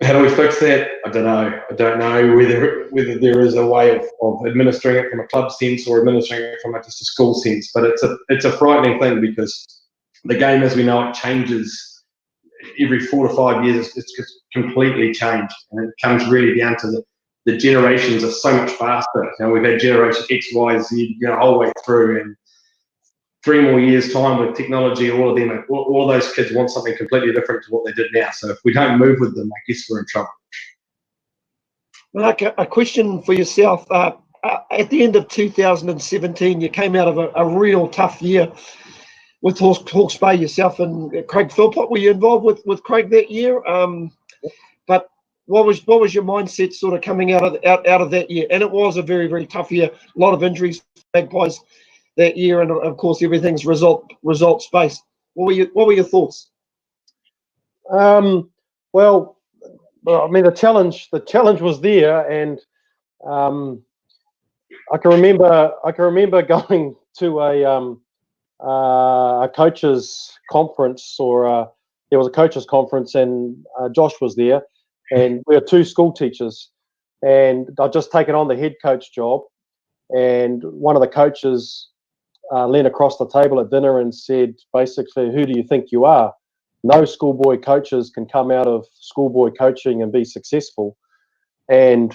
how do we fix that? I don't know. I don't know whether there is a way of administering it from a club sense or administering it from just a school sense. But it's a frightening thing, because the game, as we know it, changes every 4 to 5 years. It's just completely changed, and it comes really down to the generations are so much faster. We've had generation X, Y, Z, the whole way through, and 3 more years' time with technology, all of those kids want something completely different to what they did now. So if we don't move with them, I guess we're in trouble. Like a question for yourself. At the end of 2017, you came out of a real tough year with Hawke's Bay. Yourself and Craig Philpott, were you involved with Craig that year? But what was your mindset sort of coming out of that year? And it was a very, very tough year. A lot of injuries, Magpies that year, and of course everything's results based. What were your thoughts? Well, I mean, the challenge was there, and I can remember going to a coaches conference, or there was a coaches conference, and Josh was there, and we were 2 school teachers, and I'd just taken on the head coach job, and one of the coaches leaned across the table at dinner and said, basically, who do you think you are? No schoolboy coaches can come out of schoolboy coaching and be successful. And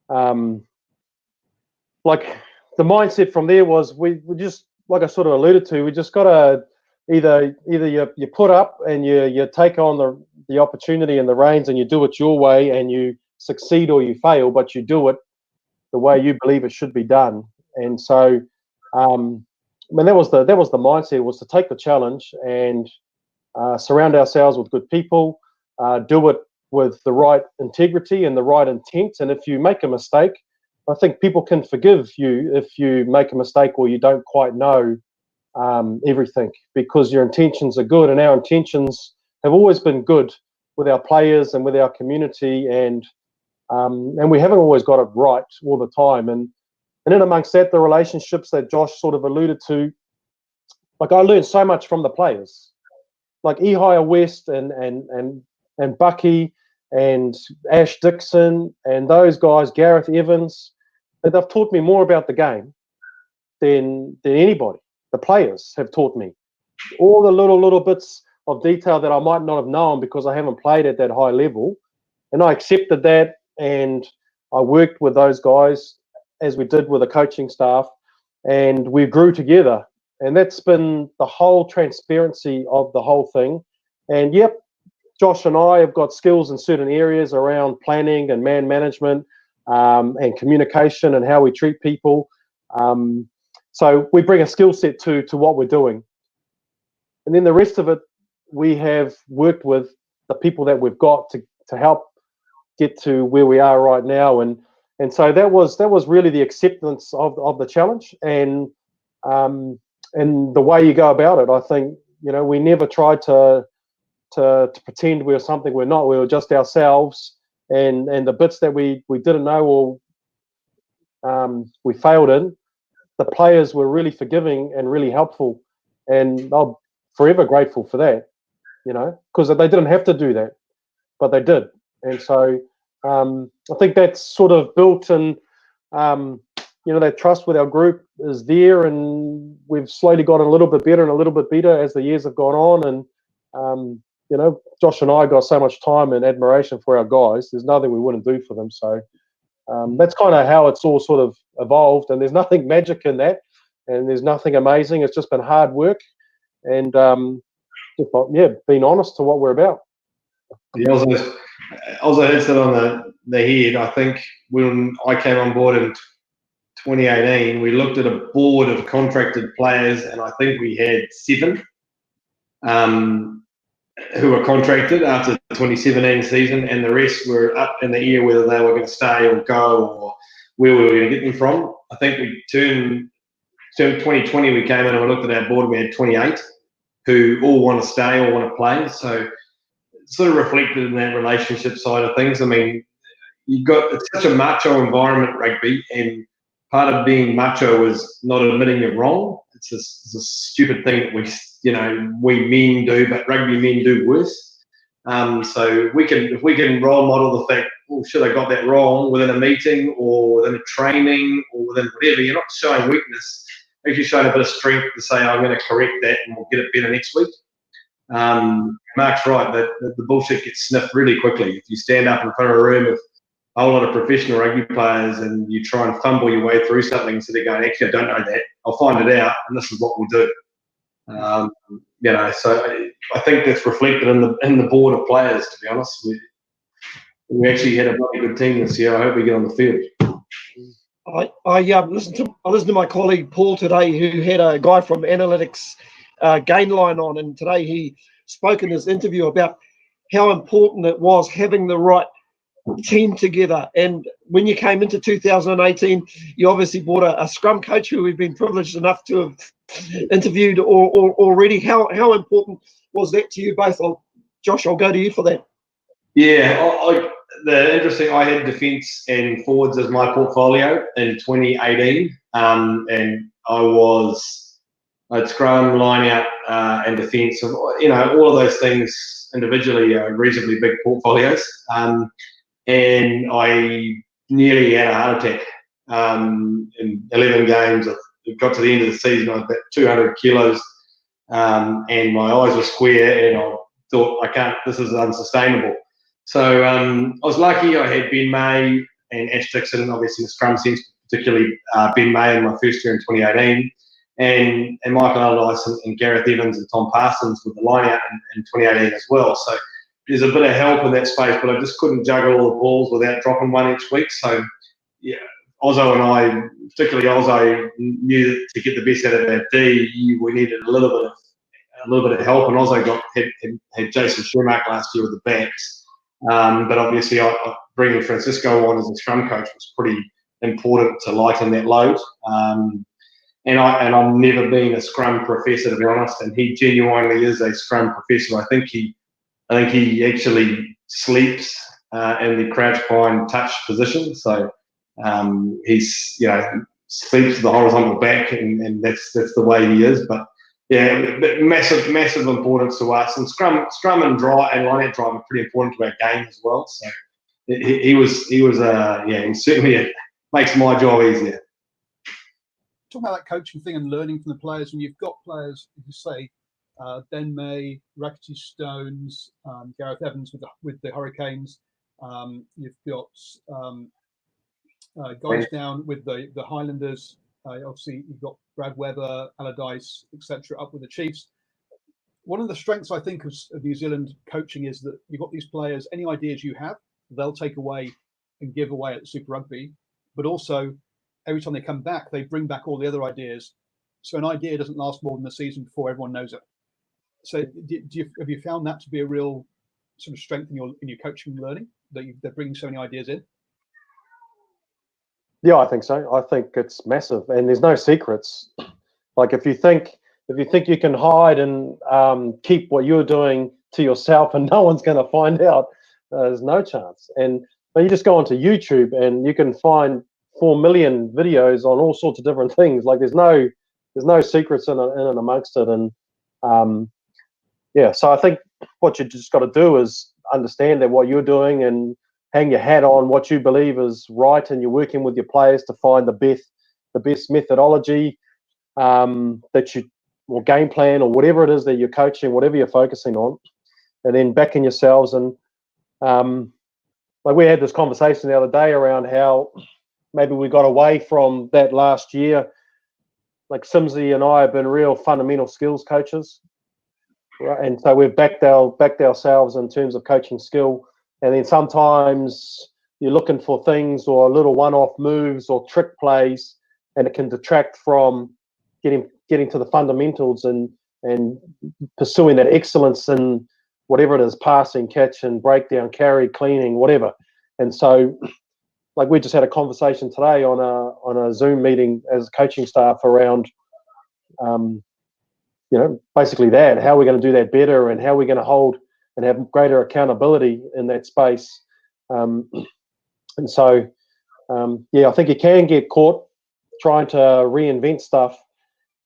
like the mindset from there was, we just, like I sort of alluded to, we just got to either you put up and you take on the opportunity and the reins, and you do it your way, and you succeed or you fail, but you do it the way you believe it should be done. And so that was the mindset, was to take the challenge and surround ourselves with good people, do it with the right integrity and the right intent. And if you make a mistake, I think people can forgive you if you make a mistake or you don't quite know everything, because your intentions are good, and our intentions have always been good with our players and with our community, and we haven't always got it right all the time. And then amongst that, the relationships that Josh sort of alluded to, like I learned so much from the players, like Ehire West and Bucky and Ash Dixon and those guys, Gareth Evans. They've taught me more about the game than anybody. The players have taught me all the little bits of detail that I might not have known because I haven't played at that high level, and I accepted that, and I worked with those guys as we did with the coaching staff, and we grew together. And that's been the whole transparency of the whole thing. And yep, Josh and I have got skills in certain areas around planning and man management, and communication and how we treat people. So we bring a skill set to what we're doing. and then the rest of it, we have worked with the people that we've got to help get to where we are right now, and so that was really the acceptance of the challenge, and the way you go about it. I think, you know, we never tried to pretend we were something we're not. We were just ourselves, and the bits that we didn't know or we failed in, the players were really forgiving and really helpful, and I'm forever grateful for that, you know, because they didn't have to do that, but they did. And so I think that's sort of built, and you know, that trust with our group is there, and we've slowly gotten a little bit better and a little bit better as the years have gone on. And you know, Josh and I got so much time and admiration for our guys. There's nothing we wouldn't do for them. So that's kind of how it's all sort of evolved, and there's nothing magic in that, and there's nothing amazing. It's just been hard work, and being honest to what we're about. Yeah, also hits it on the head. I think when I came on board in 2018, we looked at a board of contracted players, and I think we had 7 who were contracted after the 2017 season, and the rest were up in the air whether they were going to stay or go, or where we were going to get them from. I think we turned 2020, we came in and we looked at our board, we had 28 who all want to stay or want to play. So it's sort of reflected in that relationship side of things. I mean, it's such a macho environment, rugby, and part of being macho is not admitting you're wrong. It's a stupid thing that we men do, but rugby men do worse. So if we can role model the fact, oh shit, I got that wrong within a meeting or within a training or within whatever, you're not showing weakness, actually showing a bit of strength to say, I'm going to correct that and we'll get it better next week. Mark's right, that the bullshit gets sniffed really quickly. If you stand up in front of a room with a whole lot of professional rugby players and you try and fumble your way through something, so they're going, actually, I don't know that. I'll find it out, and this is what we'll do. So I think that's reflected in the board of players. To be honest, we actually had a bloody good team this year. I hope we get on the field. I listened to my colleague Paul today, who had a guy from Analytics Gainline on, and today he spoke in his interview about how important it was having the right team together. And when you came into 2018, you obviously brought a scrum coach who we've been privileged enough to have interviewed already. How important was that to you both? Josh, I'll go to you for that. Yeah, I had defence and forwards as my portfolio in 2018, and I'd scrum, line out, and defence. You know, all of those things individually are reasonably big portfolios. And I nearly had a heart attack in 11 games. It got to the end of the season, I was about 200 kilos, and my eyes were square, and I thought, this is unsustainable. So I was lucky. I had Ben May and Ash Dixon, obviously in the scrum sense, particularly Ben May in my first year in 2018, and Michael Allardyce and Gareth Evans and Tom Parsons with the line out in 2018 as well. So there's a bit of help in that space, but I just couldn't juggle all the balls without dropping one each week. So, yeah, Ozzo and I, particularly Ozzo, knew that to get the best out of our D, we needed a little bit of help. And Ozzo had Jason Schumacher last year with the backs, but obviously bringing Francisco on as a scrum coach was pretty important to lighten that load. And I've never been a scrum professor, to be honest, and he genuinely is a scrum professor. I think he actually sleeps in the crouch bind touch position. So he's sleeps to the horizontal back, and that's the way he is. But yeah, massive importance to us. And scrum and line out drive are pretty important to our game as well. So he certainly makes my job easier. Talking about that coaching thing and learning from the players, and you've got players, as you say, Ben May, Rackety Stones, Gareth Evans with the Hurricanes. You've got guys down with the Highlanders. Obviously, you've got Brad Weber, Allardyce, etc. up with the Chiefs. One of the strengths, I think, of New Zealand coaching is that you've got these players. Any ideas you have, they'll take away and give away at the Super Rugby. But also, every time they come back, they bring back all the other ideas. So an idea doesn't last more than a season before everyone knows it. So have you found that to be a real sort of strength in your coaching and learning, that they're bringing so many ideas in? Yeah, I think so. I think it's massive, and there's no secrets. Like if you think you can hide and keep what you're doing to yourself and no one's going to find out, there's no chance. But you just go onto YouTube and you can find 4 million videos on all sorts of different things. Like there's no secrets in and amongst it. And so I think what you just got to do is understand that what you're doing and hang your hat on what you believe is right, and you're working with your players to find the best methodology or game plan or whatever it is that you're coaching, whatever you're focusing on, and then backing yourselves. And like we had this conversation the other day around how maybe we got away from that last year. Like Simsy and I have been real fundamental skills coaches, right? And so we've backed ourselves in terms of coaching skill. And then sometimes you're looking for things or little one-off moves or trick plays, and it can detract from getting to the fundamentals and pursuing that excellence in whatever it is, passing, catch and breakdown, carry, cleaning, whatever. And so, like we just had a conversation today on a Zoom meeting as coaching staff around, basically that, how we're going to do that better and how we're going to hold and have greater accountability in that space. And so, I think you can get caught trying to reinvent stuff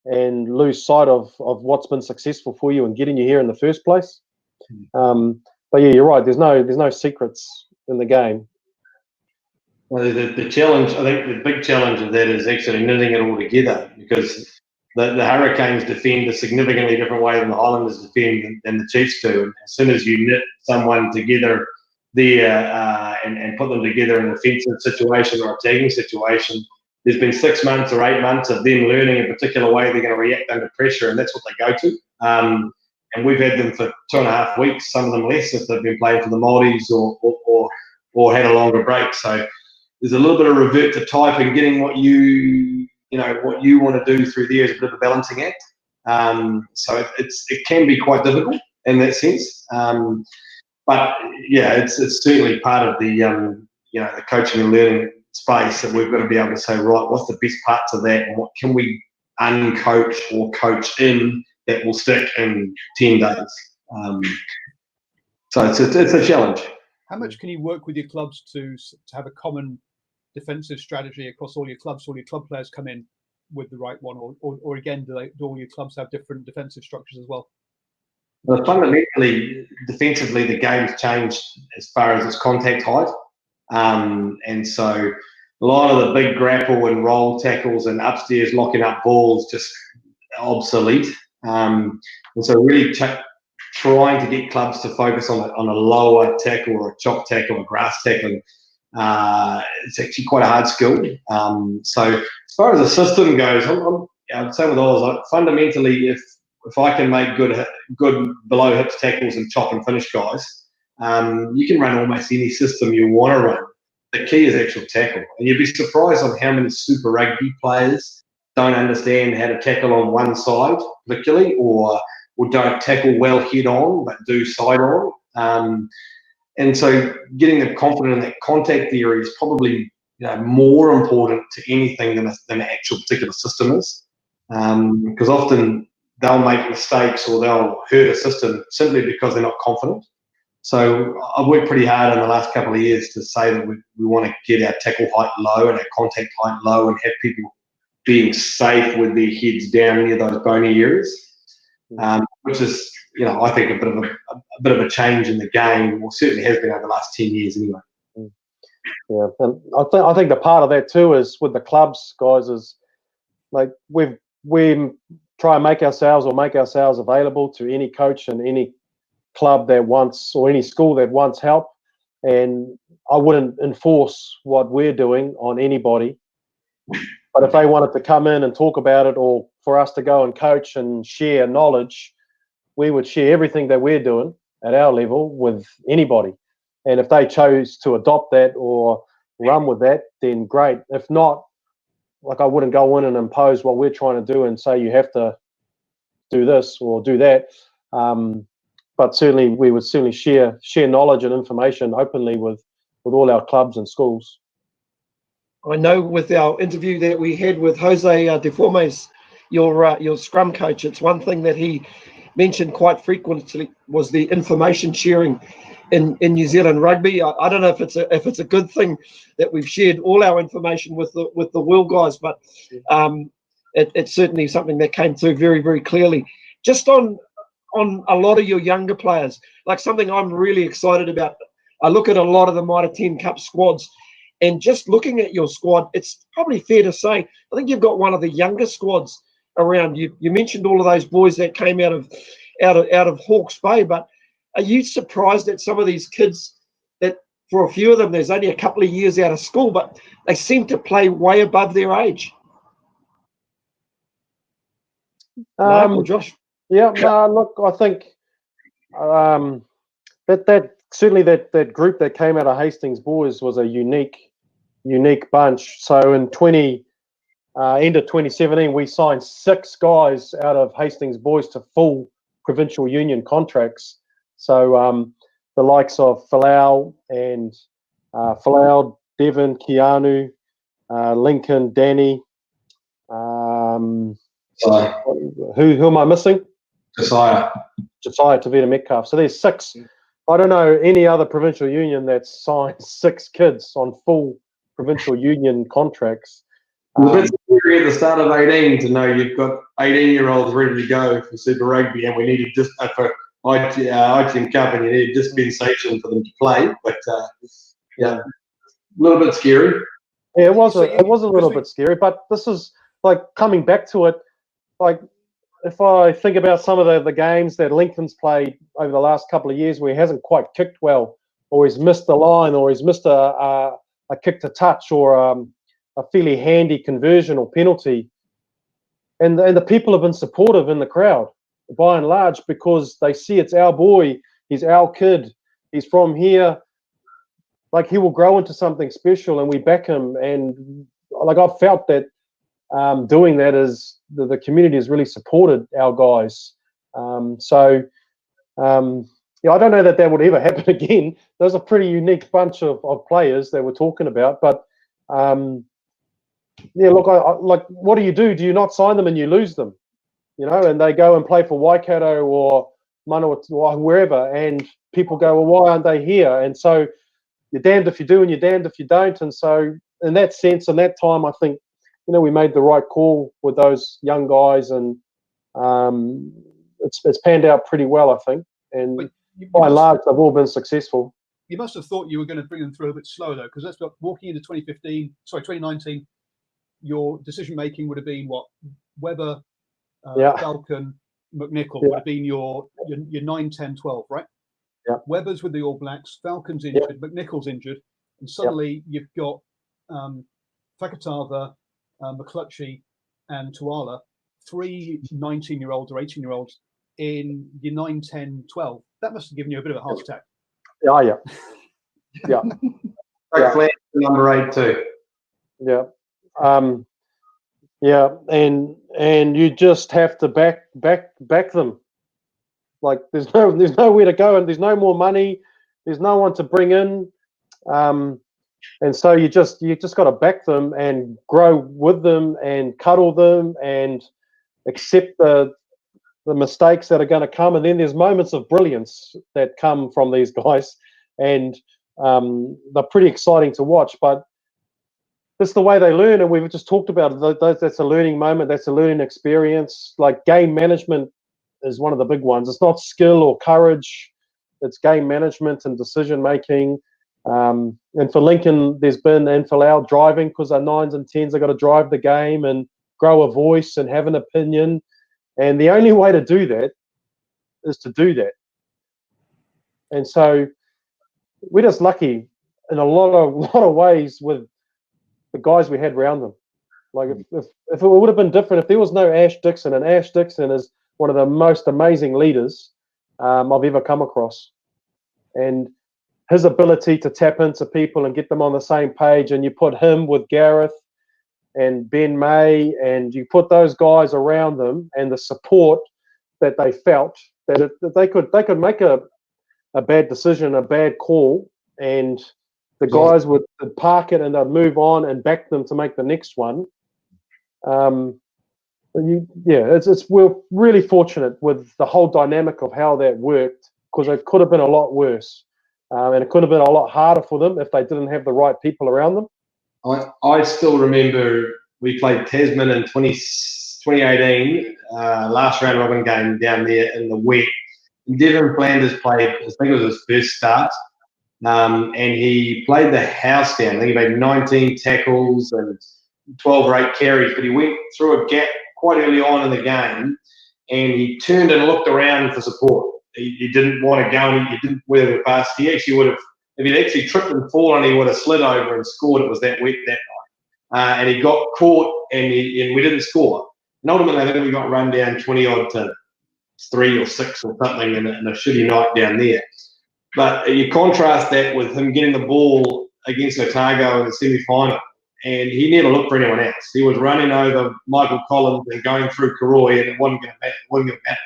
and lose sight of what's been successful for you and getting you here in the first place. But yeah, you're right. There's no secrets in the game. Well, the challenge, I think the big challenge of that is actually knitting it all together, because the Hurricanes defend a significantly different way than the Highlanders defend than the Chiefs do. And as soon as you knit someone together there and put them together in an offensive situation or attacking situation, there's been 6 months or 8 months of them learning a particular way they're going to react under pressure, and that's what they go to. And we've had them for 2.5 weeks, some of them less if they've been playing for the Māoris or had a longer break. So there's a little bit of revert to type and getting what you want to do through there is a bit of a balancing act. So it can be quite difficult in that sense. But yeah, it's certainly part of the the coaching and learning space that we've got to be able to say, right, what's the best parts of that, and what can we uncoach or coach in that will stick in 10 days. So it's a challenge. How much can you work with your clubs to have a common defensive strategy across all your clubs? So all your club players come in with the right one, or again, do all your clubs have different defensive structures as well? Well, fundamentally, defensively, the game's changed as far as its contact height. And so a lot of the big grapple and roll tackles and upstairs locking up balls just obsolete. And so really trying to get clubs to focus on a lower tackle or a chop tackle or grass tackling, it's actually quite a hard skill. So as far as the system goes, I'd say with Oz, fundamentally, if I can make good below hips tackles and chop and finish guys, you can run almost any system you want to run. The key is actual tackle. And you'd be surprised on how many Super Rugby players don't understand how to tackle on one side, particularly, or don't tackle well head on, but do side on. And so getting them confident in that contact theory is probably more important to anything than an actual particular system is. Because often they'll make mistakes or they'll hurt a system simply because they're not confident. So I've worked pretty hard in the last couple of years to say that we want to get our tackle height low and our contact height low and have people being safe with their heads down near those bony areas, which is, I think a bit of a change in the game, or certainly has been over the last 10 years anyway. Yeah, and I think the part of that too is with the clubs, guys, is like we try and make ourselves available to any coach and any club that wants, or any school that wants help. And I wouldn't enforce what we're doing on anybody. But if they wanted to come in and talk about it, or for us to go and coach and share knowledge, we would share everything that we're doing at our level with anybody. And if they chose to adopt that or run with that, then great. If not, like I wouldn't go in and impose what we're trying to do and say you have to do this or do that. But certainly we would certainly share knowledge and information openly with all our clubs and schools. I know with our interview that we had with Jose Deformes, your scrum coach, it's one thing that he mentioned quite frequently was the information sharing in New Zealand rugby. I don't know if it's a good thing that we've shared all our information with the world guys, but it's certainly something that came through very, very clearly. Just on a lot of your younger players, like something I'm really excited about. I look at a lot of the Mitre 10 Cup squads, and just looking at your squad, it's probably fair to say I think you've got one of the younger squads around. You mentioned all of those boys that came out of Hawke's Bay, but are you surprised at some of these kids that for a few of them there's only a couple of years out of school, but they seem to play way above their age? Mark or Josh? Yeah, look, I think that certainly that group that came out of Hastings Boys was a unique bunch. So in end of 2017, we signed 6 guys out of Hastings Boys to full provincial union contracts. So the likes of Falau and Devon, Keanu, Lincoln, Danny. Who am I missing? Josiah Tavita Metcalf. So there's 6. I don't know any other provincial union that's signed 6 kids on full provincial union contracts. It's scary at the start of 18 to know you've got 18-year-olds ready to go for Super Rugby, and we needed just for ITM Cup, and you needed dispensation for them to play. But a little bit scary. Yeah, it was a little bit scary, but this is like coming back to it. Like if I think about some of the games that Lincoln's played over the last couple of years where he hasn't quite kicked well, or he's missed the line, or he's missed a kick to touch, or a fairly handy conversion or penalty, and the people have been supportive in the crowd by and large because they see it's our boy, he's our kid, he's from here, like he will grow into something special, and we back him. And like I've felt that doing that is the community has really supported our guys. Yeah, I don't know that would ever happen again. There's a pretty unique bunch of players that we're talking about, but yeah, look, like, what do? Do you not sign them and you lose them? You know, and they go and play for Waikato or Manawatu or wherever, and people go, well, why aren't they here? And so you're damned if you do and you're damned if you don't. And so in that sense, in that time, I think, you know, we made the right call with those young guys, and it's panned out pretty well, I think. And by and large, they've all been successful. You must have thought you were going to bring them through a bit slower, though, because that's walking into 2019, your decision making would have been what? Webber, Falcon, McNichol would have been your 9, 10, 12, right? Yeah. Webber's with the All Blacks, Falcon's injured, McNichol's injured, and suddenly you've got Fakatava, McClutchy, and Tuala, 3 19-year-olds or 18-year-olds in your 9, 10, 12. That must have given you a bit of a heart attack. Yeah. Hopefully, number 8 too. Yeah. And you just have to back them. Like there's nowhere to go, and there's no more money. There's no one to bring in, and so you just got to back them and grow with them and cuddle them and accept the mistakes that are going to come. And then there's moments of brilliance that come from these guys, and they're pretty exciting to watch. But that's the way they learn, and we've just talked about it. That's a learning moment. That's a learning experience. Like game management is one of the big ones. It's not skill or courage. It's game management and decision making. And for Lincoln, there's been, and for Lau, driving, because our 9s and 10s have got to drive the game and grow a voice and have an opinion. And the only way to do that is to do that. And so we're just lucky in a lot of ways with the guys we had around them. Like if it would have been different, if there was no Ash Dixon, and Ash Dixon is one of the most amazing leaders I've ever come across. And his ability to tap into people and get them on the same page, and you put him with Gareth and Ben May, and you put those guys around them, and the support that they felt that they could make a bad decision, a bad call, and the guys would park it and they'd move on and back them to make the next one. We're really fortunate with the whole dynamic of how that worked, because it could have been a lot worse, and it could have been a lot harder for them if they didn't have the right people around them. I still remember we played Tasman in 2018, last round robin game down there in the wet. Devon Flanders played, I think it was his first start, and he played the house down. I think he made 19 tackles and 12 or 8 carries, but he went through a gap quite early on in the game, and he turned and looked around for support. He didn't want to go, and he didn't weather the pass. He actually would have, if he'd actually tripped and fallen, he would have slid over and scored. It was that wet that night. And he got caught, and we didn't score. And ultimately, I think we got run down 20-odd to 3 or 6 or something in a shitty night down there. But you contrast that with him getting the ball against Otago in the semi-final, and he never looked for anyone else. He was running over Michael Collins and going through Karoi, and it wasn't going to matter.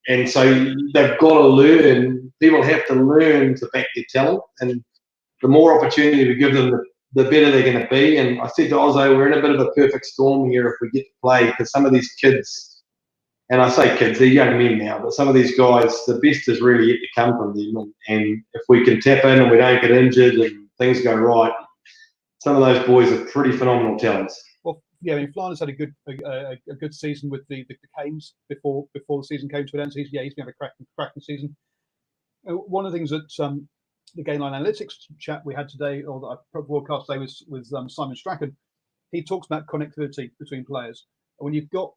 And so they've got to learn. People have to learn to back their talent, and the more opportunity we give them, the better they're going to be. And I said to Ozzy, we're in a bit of a perfect storm here if we get to play, because some of these kids, and I say kids, they're young men now, but some of these guys, the best is really yet to come from them. And if we can tap in and we don't get injured and things go right, some of those boys are pretty phenomenal talents. Well, yeah, I mean, Flanders had a good season with the Canes before the season came to an end. So he's going to have a cracking season. One of the things that the Gainline Analytics chat we had today, or that I broadcast today, was with Simon Strachan. He talks about connectivity between players. And when you've got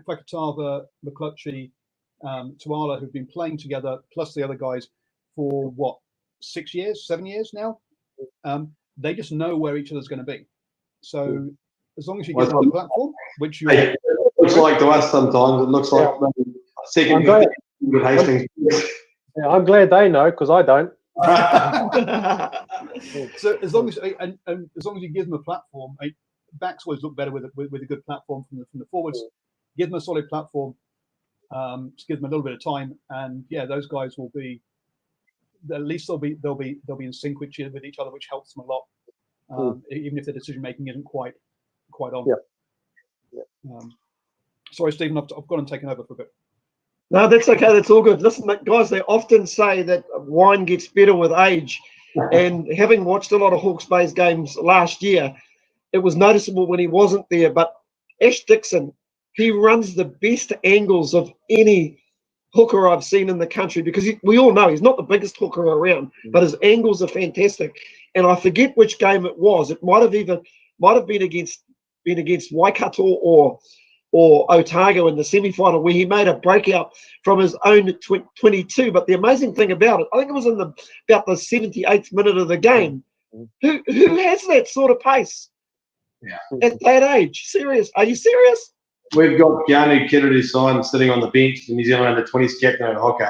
Fakatava, McClutchy, Tuala, who've been playing together, plus the other guys for 6 years, 7 years now, they just know where each other's going to be. So as long as you give them the platform, which it looks like to us sometimes, it looks like second with Hastings. Yeah, I'm glad they know, because I don't. So as long as as long as you give them a platform, backs always look better with a good platform from the forwards. Give them a solid platform, just give them a little bit of time, and those guys will be, at least they'll be in sync with each other, which helps them a lot, even if the decision making isn't quite on. Sorry, Stephen, I've gone and taken over for a bit. No, that's okay. That's all good. Listen, guys, they often say that wine gets better with age. And having watched a lot of Hawke's Bay's games last year, it was noticeable when he wasn't there. But Ash Dixon, he runs the best angles of any hooker I've seen in the country, because we all know he's not the biggest hooker around, but his angles are fantastic. And I forget which game it was. It might have been against Waikato or Otago in the semi-final, where he made a breakout from his own 22. But the amazing thing about it, I think it was in about the 78th minute of the game. Who has that sort of pace at that age? Serious? Are you serious? We've got Keanu Kennedy-Syme sitting on the bench, the New Zealand under-20s captain at Hawke.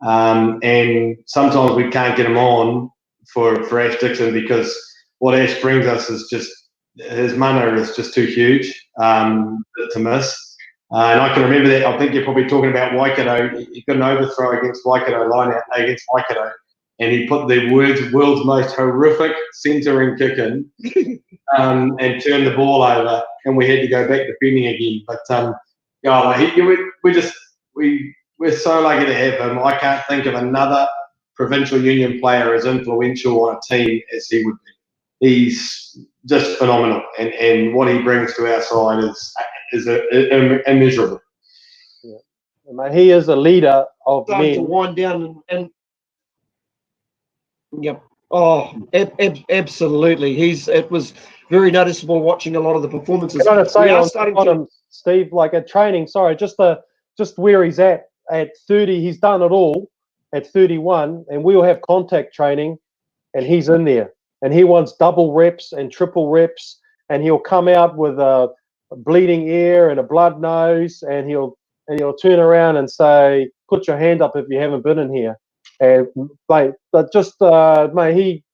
And sometimes we can't get him on for Ash Dixon, because what Ash brings us is just, his mana is just too huge to miss. And I can remember that. I think you're probably talking about Waikato. He got an overthrow against Waikato, and he put the world's most horrific centering kick in and turned the ball over, and we had to go back defending again. But we're so lucky to have him. I can't think of another provincial union player as influential on a team as he would be. He's just phenomenal, and what he brings to our side is immeasurable. Yeah. He is a leader of men. To wind down and absolutely. It was very noticeable watching a lot of the performances. Can I say on him, Steve, like at training? Sorry, just where he's at 30, he's done it all. At 31, and we'll have contact training, and he's in there. And he wants double reps and triple reps, and he'll come out with a bleeding ear and a blood nose, and he'll turn around and say, "Put your hand up if you haven't been in here." And he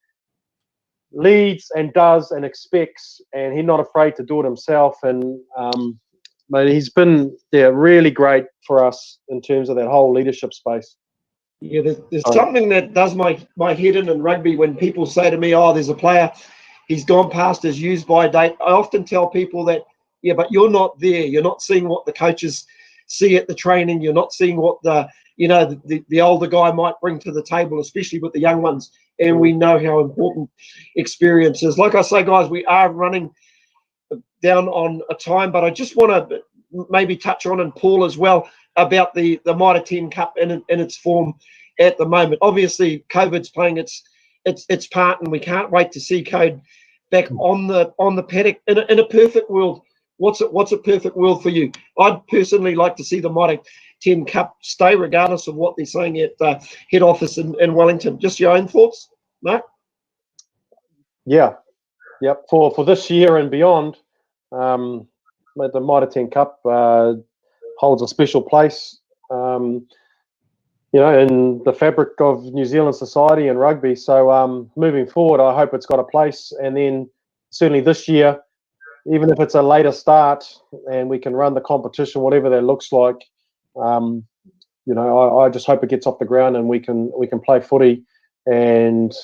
leads and does and expects, and he's not afraid to do it himself. And But he's been really great for us in terms of that whole leadership space. Yeah, there's something that does my head in rugby when people say to me, "Oh, there's a player, he's gone past his use-by date." I often tell people that, yeah, but you're not there. You're not seeing what the coaches see at the training. You're not seeing what the older guy might bring to the table, especially with the young ones. And we know how important experience is. Like I say, guys, we are running down on a time, but I just want to maybe touch on, and Paul as well, about the Mitre 10 Cup in its form at the moment. Obviously, COVID's playing its part, and we can't wait to see Code back on the paddock. In a perfect world, what's a perfect world for you? I'd personally like to see the Mitre 10 Cup stay, regardless of what they're saying at head office in Wellington. Just your own thoughts, Mark? Yeah, yep. For this year and beyond, the Mitre 10 Cup holds a special place, in the fabric of New Zealand society and rugby. So moving forward, I hope it's got a place. And then certainly this year, even if it's a later start and we can run the competition, whatever that looks like, I just hope it gets off the ground and we can play footy and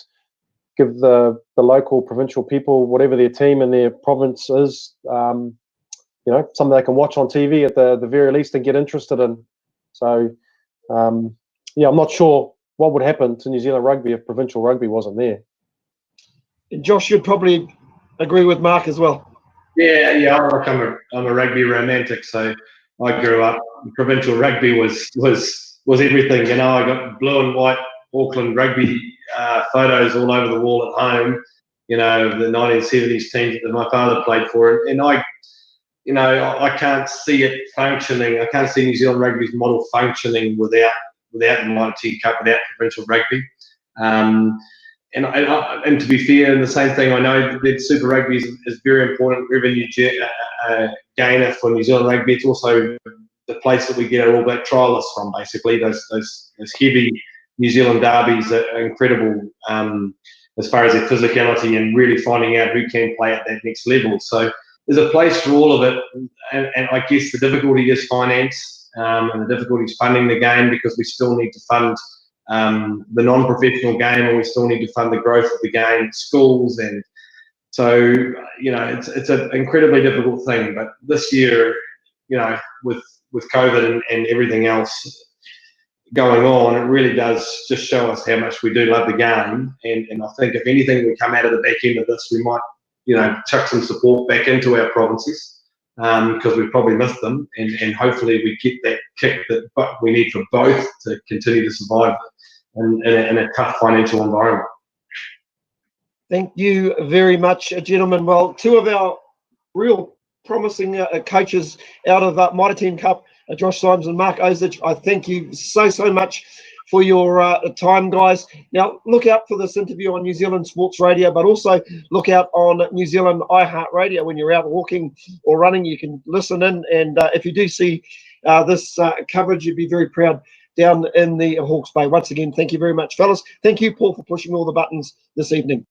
give the local provincial people, whatever their team and their province is, something they can watch on TV at the very least and get interested in. So, I'm not sure what would happen to New Zealand rugby if provincial rugby wasn't there. And Josh should probably agree with Mark as well. Yeah. I'm a rugby romantic, so I grew up. Provincial rugby was everything. I got blue and white Auckland rugby photos all over the wall at home. The 1970s teams that my father played for, and I can't see it functioning. I can't see New Zealand rugby's model functioning without the Mitre 10 Cup, without provincial rugby. And to be fair, and the same thing, I know that Super Rugby is very important revenue gainer for New Zealand rugby. It's also the place that we get our All Black trialists from, basically. Those heavy New Zealand derbies are incredible as far as their physicality and really finding out who can play at that next level. So there's a place for all of it, and I guess the difficulty is finance, and the difficulty is funding the game, because we still need to fund the non-professional game, and we still need to fund the growth of the game at schools. And so, it's an incredibly difficult thing. But this year, with COVID and everything else going on, it really does just show us how much we do love the game. And I think if anything, we come out of the back end of this, we might, chuck some support back into our provinces, because we've probably missed them, and hopefully we get that kick that we need for both to continue to survive in a tough financial environment. Thank you very much, gentlemen. Well, two of our real promising coaches out of Mitre 10 Cup, Josh Syms and Mark Ozich, I thank you so much for your time, guys. Now, look out for this interview on New Zealand Sports Radio, but also look out on New Zealand iHeartRadio. When you're out walking or running, you can listen in, and if you do see this coverage, you'd be very proud down in the Hawke's Bay. Once again, thank you very much, fellas. Thank you, Paul, for pushing all the buttons this evening.